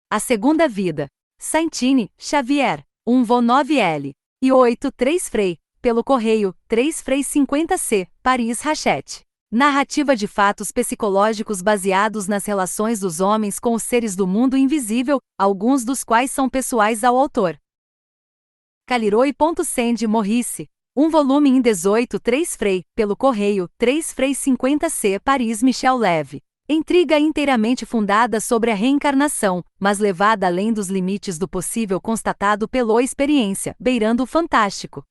A Segunda Vida. Santini, Xavier. 1 Vo 9L. E 8 3 Frei. Pelo correio, 3 Frei 50C, Paris Rachette. Narrativa de fatos psicológicos baseados nas relações dos homens com os seres do mundo invisível, alguns dos quais são pessoais ao autor. Caliroy.Sende Morrice. 1 volume em 18 3 Frei, pelo correio, 3 Frei 50C, Paris Michel Leve. Intriga inteiramente fundada sobre a reencarnação, mas levada além dos limites do possível constatado pela experiência, beirando o fantástico.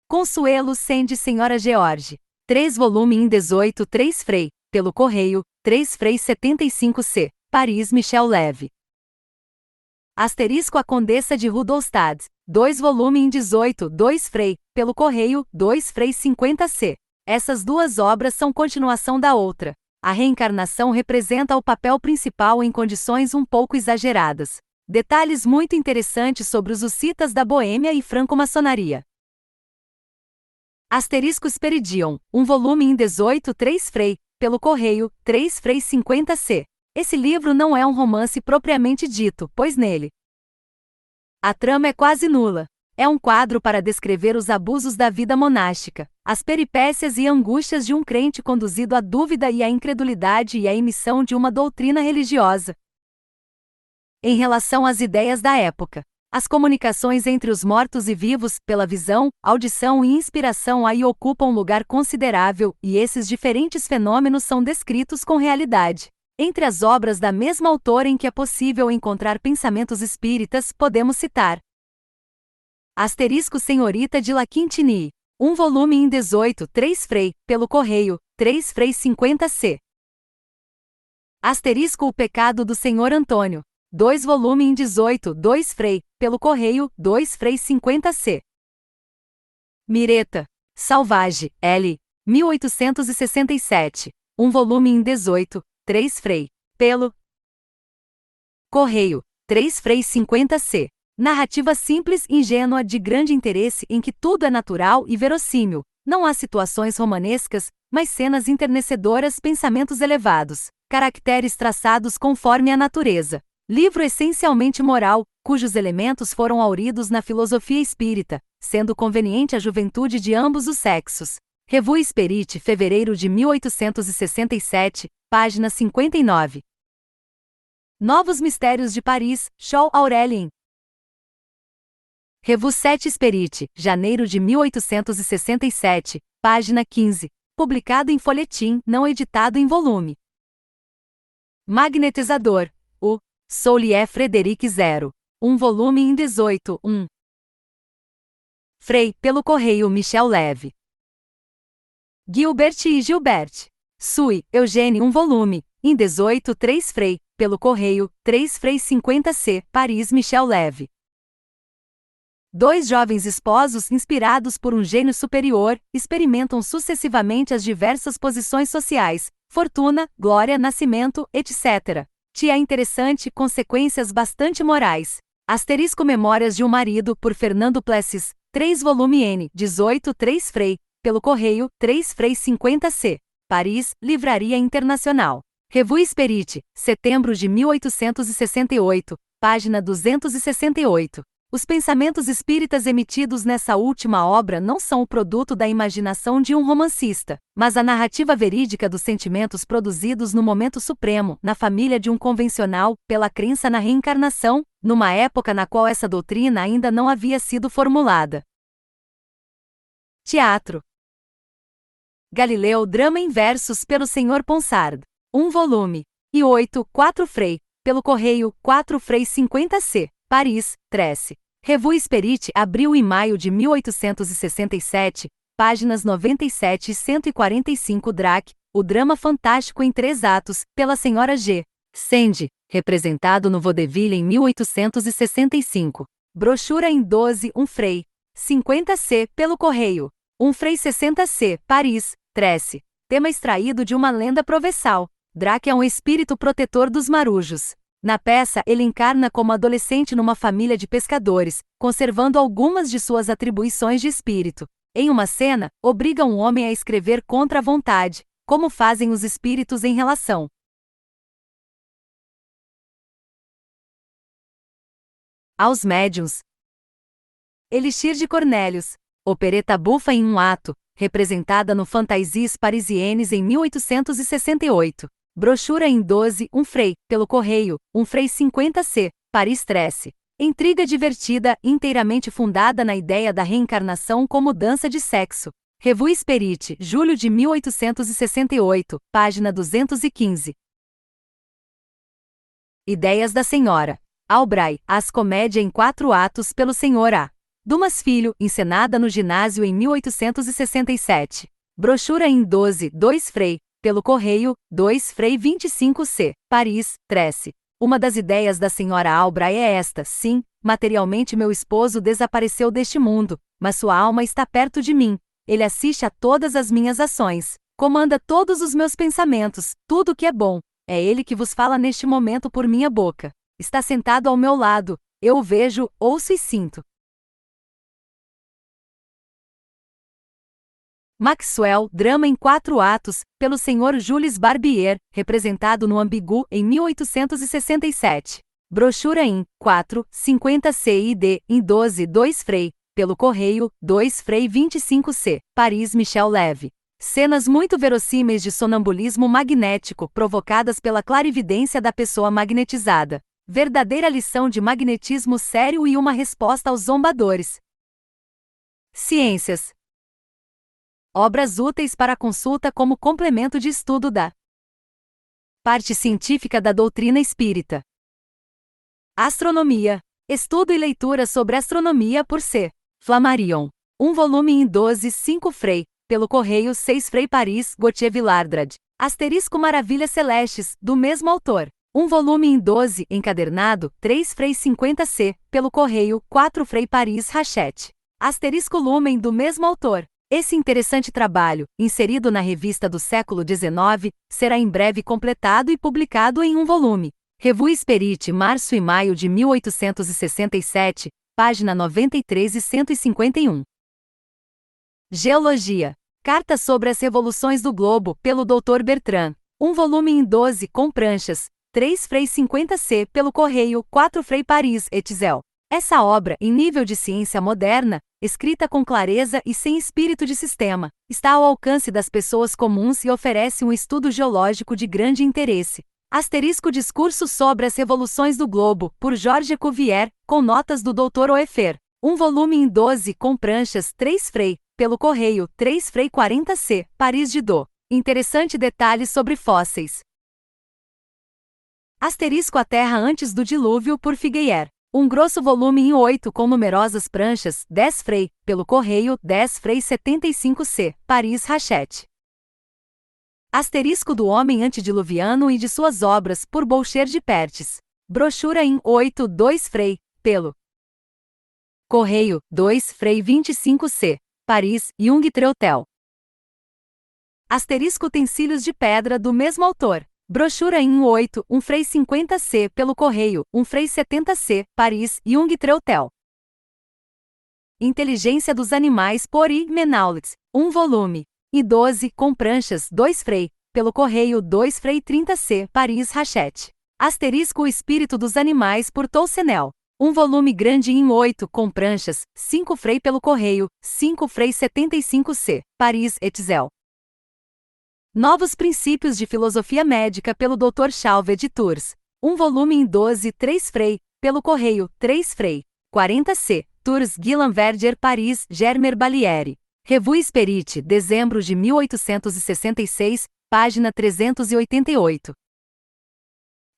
Consuelo Sende Senhora George. 3 volume em 18 3 Frei, pelo correio, 3 Frei 75C, Paris Michel Leve. Asterisco A Condessa de Rudolstadt. 2 volume em 18 2 Frei, pelo correio, 2 Frei 50C. Essas duas obras são continuação da outra. A reencarnação representa o papel principal em condições um pouco exageradas. Detalhes muito interessantes sobre os hussitas da Boêmia e franco-maçonaria. Asterisco Speridion, 1 volume em 18 3 Frei, pelo correio, 3 Frei 50C. Esse livro não é um romance propriamente dito, pois nele a trama é quase nula. É um quadro para descrever os abusos da vida monástica, as peripécias e angústias de um crente conduzido à dúvida e à incredulidade e à emissão de uma doutrina religiosa. Em relação às ideias da época, as comunicações entre os mortos e vivos, pela visão, audição e inspiração aí ocupam lugar considerável, e esses diferentes fenômenos são descritos com realidade. Entre as obras da mesma autora em que é possível encontrar pensamentos espíritas, podemos citar Asterisco Senhorita de La Quintini, um volume em 18, 3 Frei, pelo correio, 3 Frei 50C. Asterisco O Pecado do Senhor Antônio, 2 volume em 18, 2 Frei, pelo correio, 2 Frei 50C. Mireta, Salvage, L. 1867, um volume em 18, 3 Frei, pelo correio, 3 Frei 50C. Narrativa simples e ingênua de grande interesse em que tudo é natural e verossímil. Não há situações romanescas, mas cenas enternecedoras, pensamentos elevados, caracteres traçados conforme a natureza. Livro essencialmente moral, cujos elementos foram hauridos na filosofia espírita, sendo conveniente à juventude de ambos os sexos. Revue Spirit, fevereiro de 1867, página 59. Novos Mistérios de Paris, Shaw Aurélien. Revue 7 Spirit, janeiro de 1867, página 15, publicado em folhetim, não editado em volume. Magnetizador, o Soulier Frederic 0, um volume em 18, 1. Frei, pelo correio Michel Leve. Gilbert e Gilbert. Sui, Eugênio, um volume, em 18, 3 Frei, pelo correio, 3 Frei 50C, Paris Michel Leve. Dois jovens esposos, inspirados por um gênio superior, experimentam sucessivamente as diversas posições sociais, fortuna, glória, nascimento, etc. Tia interessante, consequências bastante morais. Asterisco Memórias de um Marido, por Fernando Plessis, 3 volume N, 18, 3 Frei, pelo correio, 3 Frei 50C. Paris, Livraria Internacional. Revue Spirit, setembro de 1868, página 268. Os pensamentos espíritas emitidos nessa última obra não são o produto da imaginação de um romancista, mas a narrativa verídica dos sentimentos produzidos no momento supremo, na família de um convencional, pela crença na reencarnação, numa época na qual essa doutrina ainda não havia sido formulada. Teatro. Galileu, drama em versos pelo Sr. Ponsard. Um volume. E 8, 4 Frei, pelo correio, 4 Frei 50C. Paris, Tresse. Revue Spirit, abril e maio de 1867, páginas 97 e 145 Drac, o drama fantástico em 3 atos, pela Sra. G. Sand, representado no Vaudeville em 1865. Brochura em 12, 1 Frei. 50C, pelo correio. 1 Frei 60C, Paris, Tresse. Tema extraído de uma lenda provençal. Drac é um espírito protetor dos marujos. Na peça, ele encarna como adolescente numa família de pescadores, conservando algumas de suas atribuições de espírito. Em uma cena, obriga um homem a escrever contra a vontade, como fazem os espíritos em relação aos médiuns. Elixir de Cornélios. Opereta bufa em um ato, representada no Fantaisies Parisiennes em 1868. Brochura em 12, 1 Frei, pelo correio, 1 Frei 50C, Paris Tresse. Intriga divertida, inteiramente fundada na ideia da reencarnação como dança de sexo. Revue Spirit, julho de 1868, página 215. Ideias da Senhora Albray, As Comédia em 4 atos pelo Sr. A. Dumas Filho, encenada no ginásio em 1867. Brochura em 12, 2 Frei, pelo correio, 2 Frei 25C, Paris, Tresse. Uma das ideias da Sra. Albray é esta: sim, materialmente meu esposo desapareceu deste mundo, mas sua alma está perto de mim. Ele assiste a todas as minhas ações, comanda todos os meus pensamentos, tudo o que é bom. É ele que vos fala neste momento por minha boca. Está sentado ao meu lado, eu o vejo, ouço e sinto. Maxwell, drama em 4 atos, pelo Sr. Jules Barbier, representado no Ambigu em 1867. Brochura em 4, 50 CID, em 12, 2 Frei, pelo correio, 2 Frei 25C, Paris Michel Leve. Cenas muito verossímeis de sonambulismo magnético provocadas pela clarividência da pessoa magnetizada. Verdadeira lição de magnetismo sério e uma resposta aos zombadores. Ciências. Obras úteis para consulta como complemento de estudo da Parte científica da doutrina espírita. Astronomia. Estudo e leitura sobre astronomia por C. Flammarion. 1 volume em 12, 5 Frei, pelo correio 6 Frei Paris, Gauthier Villardrad. Asterisco Maravilhas Celestes, do mesmo autor. 1 volume em 12, encadernado, 3 Frei 50C, pelo correio 4 Frei Paris Rachette. Asterisco Lumen, do mesmo autor. Esse interessante trabalho, inserido na revista do século XIX, será em breve completado e publicado em um volume. Revue Spirit, março e maio de 1867, página 93 e 151. Geologia. Carta sobre as revoluções do globo, pelo Dr. Bertrand. 1 volume em 12, com pranchas, 3 Frei 50C, pelo correio 4 Frei Paris Etzel. Essa obra, em nível de ciência moderna, escrita com clareza e sem espírito de sistema, está ao alcance das pessoas comuns e oferece um estudo geológico de grande interesse. Asterisco Discurso sobre as revoluções do globo, por Georges Cuvier, com notas do Dr. Oefer. 1 volume em 12, com pranchas 3 Frei, pelo correio 3 Frei 40C, Paris Didot. Interessante detalhe sobre fósseis. Asterisco A Terra antes do dilúvio, por Figuier. Um grosso volume em 8 com numerosas pranchas, 10 Frei, pelo correio 10 Frei 75C, Paris Rachette. Asterisco do Homem Antediluviano e de suas obras, por Boucher de Perthes. Brochura em 8, 2 Frei, pelo correio 2 Frei 25C, Paris, Jung Treutel. Asterisco Utensílios de Pedra, do mesmo autor. Brochura em 8, 1 Frei 50C, pelo correio 1 Frei 70C, Paris, Jung Treutel. Inteligência dos Animais, por I. Menaulx, 1 volume. E 12, com pranchas 2 Frei, pelo correio 2 Frei 30C, Paris Rachette. Asterisco O Espírito dos Animais, por Toussenel. 1 volume grande em 8, com pranchas, 5 Frei pelo correio, 5 Frei 75C, Paris Etzel. Novos Princípios de Filosofia Médica, pelo Dr. Chauvet de Tours. 1 volume em 12, 3 Frei, pelo correio 3 Frei, 40C, Tours Guillain Verger Paris Germer Balieri. Revue Spirit, dezembro de 1866, página 388.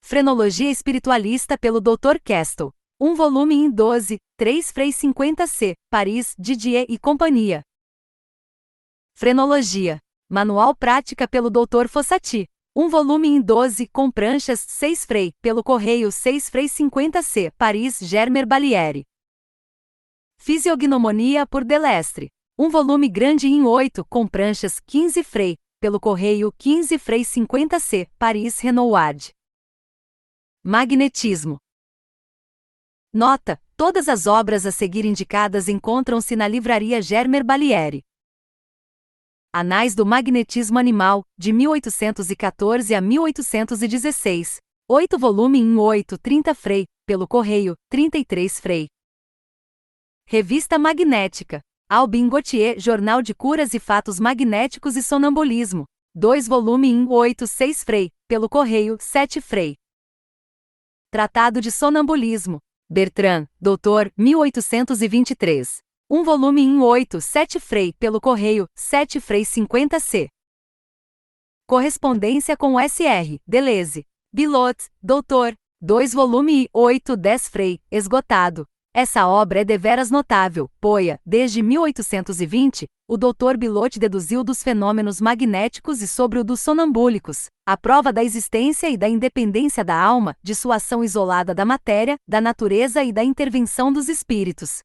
Frenologia Espiritualista, pelo Dr. Kestel. 1 volume em 12, 3 Frei 50C, Paris, Didier e Companhia. Frenologia. Manual Prática, pelo Dr. Fossati. 1 volume em 12, com pranchas 6 Frei, pelo correio 6 Frei 50C, Paris Germer Balieri. Fisiognomonia, por Delestre. 1 volume grande em 8, com pranchas 15 Frei, pelo correio 15 Frei 50C, Paris Renouard. Magnetismo. Nota: todas as obras a seguir indicadas encontram-se na livraria Germer Balieri. Anais do Magnetismo Animal, de 1814 a 1816. 8 volume em 8, 30 Frei, pelo correio, 33 Frei. Revista Magnética. Albin Gauthier, Jornal de Curas e Fatos Magnéticos e Sonambulismo. 2 volume em 8, 6 Frei, pelo correio, 7 Frei. Tratado de Sonambulismo. Bertrand, Dr., 1823. 1 volume em 8, 7 Frei, pelo correio, 7 Frei 50C. Correspondência com S.R. Deleuze. Bilotte, Dr., 2 volume e 8, 10 Frei, esgotado. Essa obra é deveras notável, poia, desde 1820, o Dr. Bilotte deduziu dos fenômenos magnéticos e sobre o dos sonambúlicos, a prova da existência e da independência da alma, de sua ação isolada da matéria, da natureza e da intervenção dos espíritos.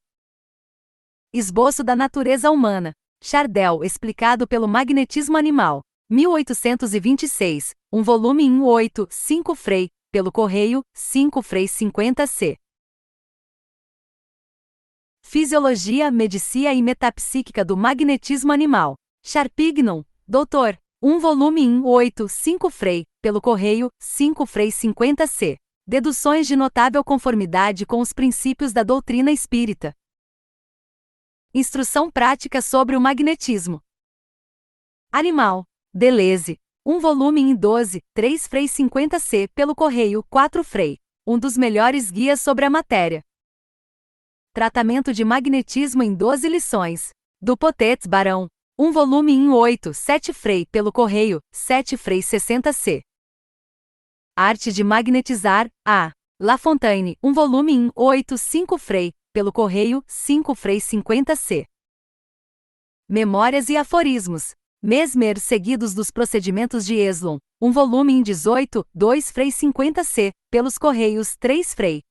Esboço da natureza humana. Chardel, explicado pelo magnetismo animal. 1826, 1 volume em 8, 5 Frei, pelo correio, 5 Frei 50C. Fisiologia, Medicia e Metapsíquica do Magnetismo Animal. Charpignon, Dr., 1 volume em 8, 5 Frei, pelo correio, 5 Frei 50C. Deduções de notável conformidade com os princípios da doutrina espírita. Instrução prática sobre o magnetismo animal. Deleuze. 1 volume em 12, 3 Frei 50C, pelo correio, 4 Frei. Um dos melhores guias sobre a matéria. Tratamento de magnetismo em 12 lições. Do Potets Barão. 1 volume em 8, 7 Frei, pelo correio, 7 Frei 60C. Arte de Magnetizar, A. La Fontaine, um volume em 8, 5 Frei, pelo correio, 5 Frei 50C. Memórias e Aforismos. Mesmer seguidos dos procedimentos de Eslon, um volume em 18, 2 Frei 50C, pelos correios, 3 Frei.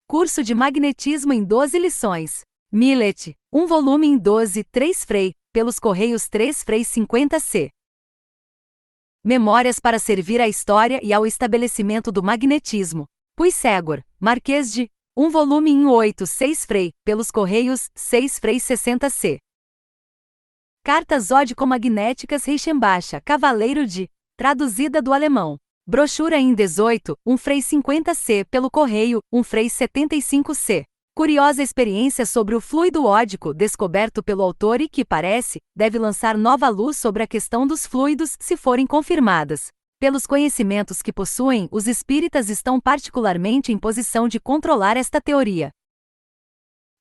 Curso de Magnetismo em 12 lições. Millet, um volume em 12, 3 Frei, pelos correios, 3 Frei 50C. Memórias para servir à história e ao estabelecimento do magnetismo. Puissegor, Marquês de, um volume em 8, 6 Frei, pelos correios, 6 Frei 60C. Cartas Zódico-magnéticas Reichenbacher, Cavaleiro de, traduzida do alemão. Brochura em 18, 1 Frei 50C, pelo correio, 1 Frei 75C. Curiosa experiência sobre o fluido ódico descoberto pelo autor e que, parece, deve lançar nova luz sobre a questão dos fluidos se forem confirmadas. Pelos conhecimentos que possuem, os espíritas estão particularmente em posição de controlar esta teoria.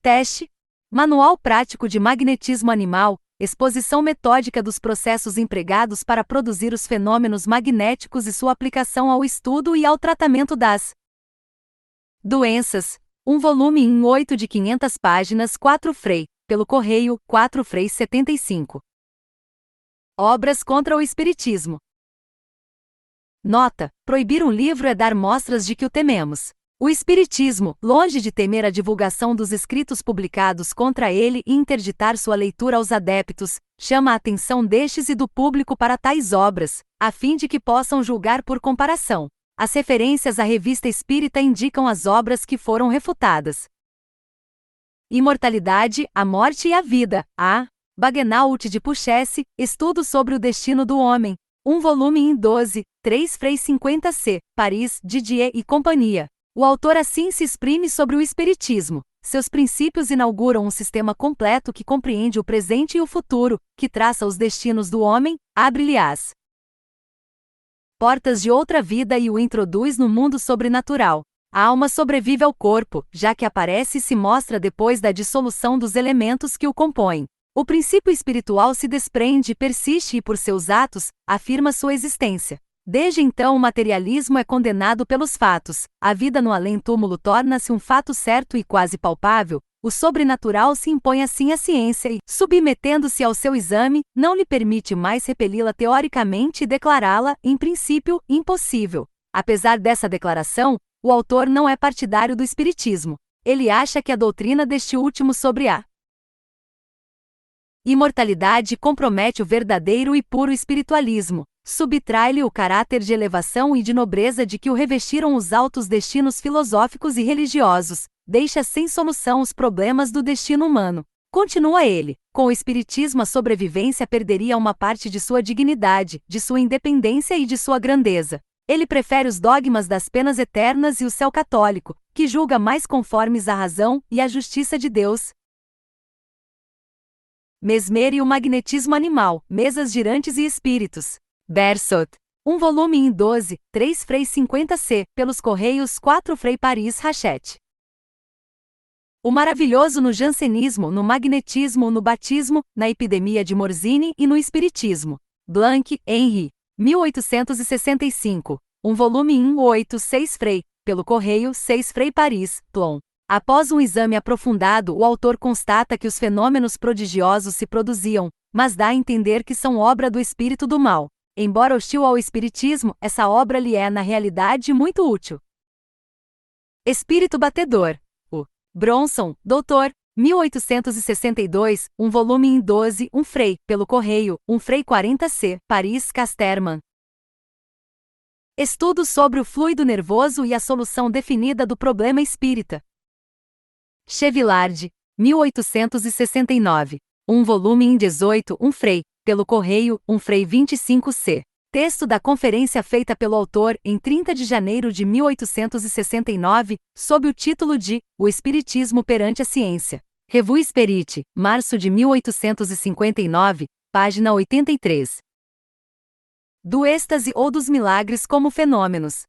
Teste. Manual Prático de Magnetismo Animal, exposição metódica dos processos empregados para produzir os fenômenos magnéticos e sua aplicação ao estudo e ao tratamento das doenças. Um volume em 8 de 500 páginas, 4 Frei, pelo correio, 4 Frei 75. Obras contra o Espiritismo. Nota: proibir um livro é dar mostras de que o tememos. O Espiritismo, longe de temer a divulgação dos escritos publicados contra ele e interditar sua leitura aos adeptos, chama a atenção destes e do público para tais obras, a fim de que possam julgar por comparação. As referências à Revista Espírita indicam as obras que foram refutadas. Imortalidade, a Morte e a Vida, A. Bagnaut de Puchesse, Estudo sobre o Destino do Homem, um volume em 12, 3 Frei 50C, Paris, Didier e Companhia. O autor assim se exprime sobre o Espiritismo. Seus princípios inauguram um sistema completo que compreende o presente e o futuro, que traça os destinos do homem, abre-lhe as portas de outra vida e o introduz no mundo sobrenatural. A alma sobrevive ao corpo, já que aparece e se mostra depois da dissolução dos elementos que o compõem. O princípio espiritual se desprende e persiste e por seus atos, afirma sua existência. Desde então o materialismo é condenado pelos fatos, a vida no além-túmulo torna-se um fato certo e quase palpável, o sobrenatural se impõe assim à ciência e, submetendo-se ao seu exame, não lhe permite mais repeli-la teoricamente e declará-la, em princípio, impossível. Apesar dessa declaração, o autor não é partidário do espiritismo. Ele acha que a doutrina deste último sobre a imortalidade compromete o verdadeiro e puro espiritualismo, subtrai-lhe o caráter de elevação e de nobreza de que o revestiram os altos destinos filosóficos e religiosos, deixa sem solução os problemas do destino humano. Continua ele, com o espiritismo a sobrevivência perderia uma parte de sua dignidade, de sua independência e de sua grandeza. Ele prefere os dogmas das penas eternas e o céu católico, que julga mais conformes à razão e à justiça de Deus. Mesmer e o magnetismo animal, mesas girantes e espíritos. Bersot. Um volume em 12, 3 Frei 50C, pelos correios, 4 Frei Paris Rachette. O maravilhoso no jansenismo, no magnetismo, no batismo, na epidemia de Morzine e no espiritismo. Blanc, Henri. 1865. Um volume em 8, 6 Frei, pelo correio, 6 Frei Paris, Plon. Após um exame aprofundado, o autor constata que os fenômenos prodigiosos se produziam, mas dá a entender que são obra do espírito do mal. Embora hostil ao espiritismo, essa obra lhe é, na realidade, muito útil. Espírito batedor. O Bronson, Doutor, 1862, um volume em 12, 1 Frei, pelo correio, 1 Frei 40C, Paris, Casterman. Estudo sobre o fluido nervoso e a solução definida do problema espírita. Chevillard, 1869. Um volume em 18, 1 Frei, pelo correio, 1 Frei 25C. Texto da conferência feita pelo autor em 30 de janeiro de 1869, sob o título de O Espiritismo perante a Ciência. Revue Spirit, março de 1859, página 83. Do êxtase ou dos milagres como fenômenos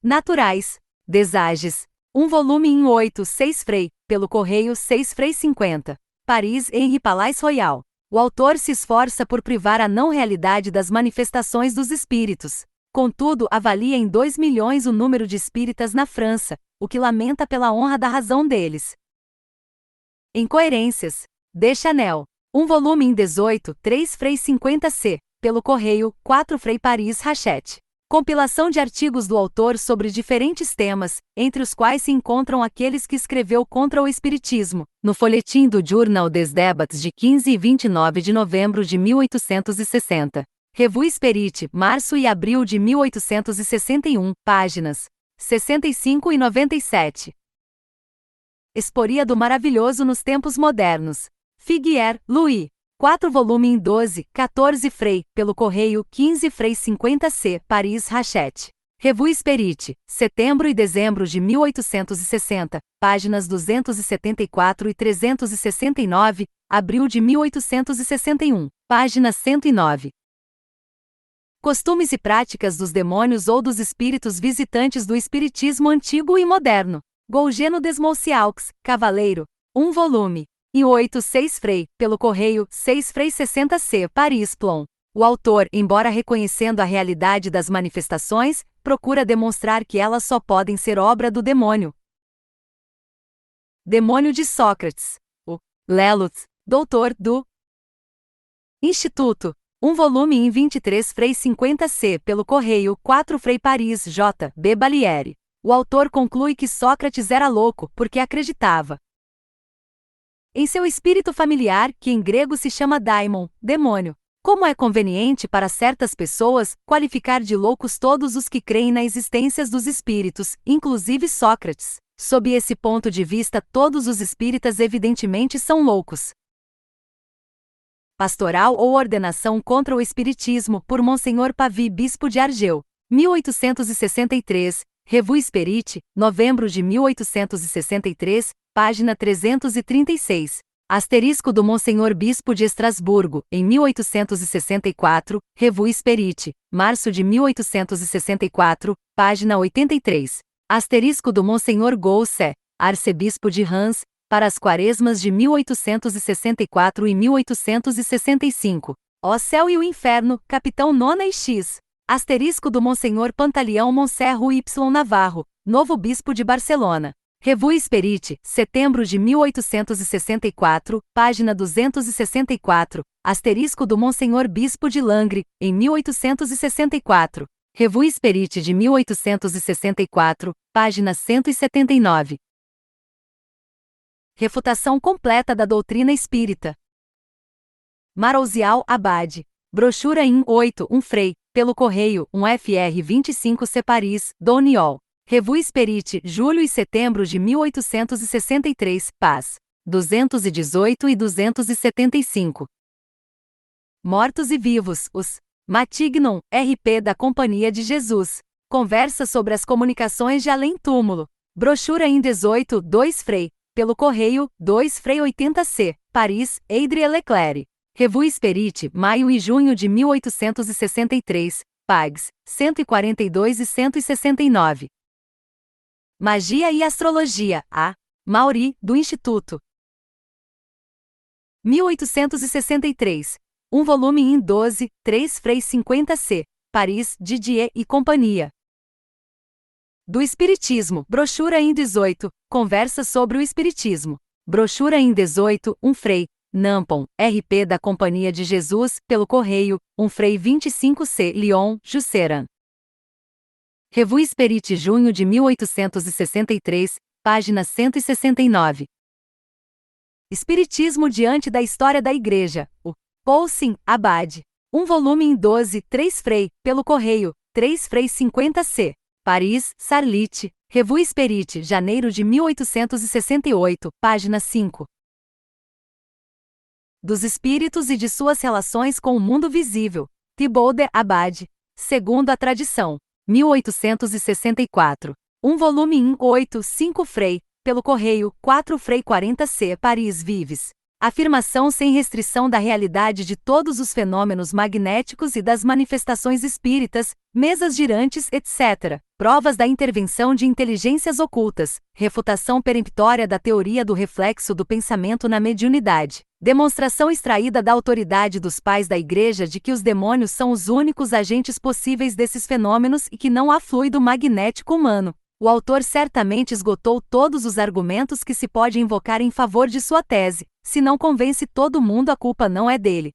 naturais. Desages. Um volume em 8, 6 Frei, pelo correio, 6 Frei 50. Paris, Henri Palais Royal. O autor se esforça por privar a não-realidade das manifestações dos espíritos. Contudo, avalia em 2 milhões o número de espíritas na França, o que lamenta pela honra da razão deles. Incoerências. De Chanel. Um volume em 18, 3 Frei 50C, pelo correio, 4 Frei Paris Rachette. Compilação de artigos do autor sobre diferentes temas, entre os quais se encontram aqueles que escreveu contra o espiritismo, no folhetim do Journal des Débats de 15 e 29 de novembro de 1860. Revue Spirit, março e abril de 1861, páginas 65 e 97. Esporia do Maravilhoso nos Tempos Modernos. Figuier, Louis. 4 volume em 12, 14 Frei, pelo correio, 15 Frei 50C, Paris Rachette. Revue Spirit, setembro e dezembro de 1860, páginas 274 e 369, abril de 1861, página 109. Costumes e práticas dos demônios ou dos espíritos visitantes do espiritismo antigo e moderno. Golgeno Desmouciaux, Cavaleiro. 1 volume. E 8 6 Frei, pelo correio, 6 Frei 60C, Paris Plon. O autor, embora reconhecendo a realidade das manifestações, procura demonstrar que elas só podem ser obra do demônio. Demônio de Sócrates. O Lelutz, doutor do Instituto. 1 volume em 23 Frei 50C, pelo correio, 4 Frei Paris J. B. Balieri. O autor conclui que Sócrates era louco, porque acreditava em seu espírito familiar, que em grego se chama daimon, demônio. Como é conveniente para certas pessoas qualificar de loucos todos os que creem na existência dos espíritos, inclusive Sócrates. Sob esse ponto de vista, todos os espíritas evidentemente são loucos. Pastoral ou Ordenação contra o Espiritismo, por Monsenhor Pavy, bispo de Argel. 1863, Revue Spirit, novembro de 1863, página 336. Asterisco do Monsenhor Bispo de Estrasburgo, em 1864, Revue Spirit, março de 1864, página 83. Asterisco do Monsenhor Gousset, Arcebispo de Reims, para as quaresmas de 1864 e 1865. Ó Céu e o Inferno, Capitão Nona e X. Asterisco do Monsenhor Pantaleão Monserro Y Navarro, novo Bispo de Barcelona. Revue Spirit, setembro de 1864, página 264, asterisco do Monsenhor Bispo de Langres, em 1864. Revue Spirit de 1864, página 179. Refutação completa da doutrina espírita. Marouzial Abade. Brochura in 8, 1 Frei, pelo correio, 1 FR 25C Paris, Doniol. Revue Spirit, julho e setembro de 1863, Paz. 218 e 275. Mortos e Vivos, os Matignon, RP da Companhia de Jesus. Conversa sobre as comunicações de além-túmulo. Brochura in 18, 2 Frei, pelo correio, 2 Frei 80C, Paris, Adrien Leclerc. Revue Spirit, maio e junho de 1863, pags. 142 e 169. Magia e Astrologia, A. Maury, do Instituto. 1863. 1 volume em 12, 3 Frei 50C, Paris, Didier e Companhia. Do Espiritismo, brochura em 18, Conversa sobre o Espiritismo. Brochura em 18, 1 Frei, Nampon, RP da Companhia de Jesus, pelo correio, 1 Frei 25C, Lyon, Jusceran. Revue Spirit, junho de 1863, página 169. Espiritismo diante da história da Igreja, o Poulsen, Abade. 1 volume em 12, 3 Frei, pelo correio, 3 Frei 50C, Paris, Sarlite. Revue Spirit, janeiro de 1868, página 5. Dos espíritos e de suas relações com o mundo visível, Thibaudet, Abade. Segundo a tradição. 1864. 1 volume em 8, 5 Frei, pelo correio, 4 Frei 40C, Paris Vives. Afirmação sem restrição da realidade de todos os fenômenos magnéticos e das manifestações espíritas, mesas girantes, etc. Provas da intervenção de inteligências ocultas. Refutação peremptória da teoria do reflexo do pensamento na mediunidade. Demonstração extraída da autoridade dos pais da Igreja de que os demônios são os únicos agentes possíveis desses fenômenos e que não há fluido magnético humano. O autor certamente esgotou todos os argumentos que se pode invocar em favor de sua tese. Se não convence todo mundo, a culpa não é dele.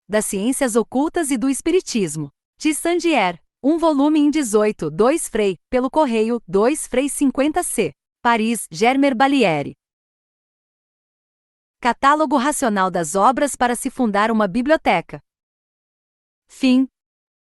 Das ciências ocultas e do espiritismo. De Sandier. 1 volume em 18, 2 Frei, pelo correio, 2 Frei 50C. Paris, Germer Balieri. Catálogo racional das obras para se fundar uma biblioteca. Fim.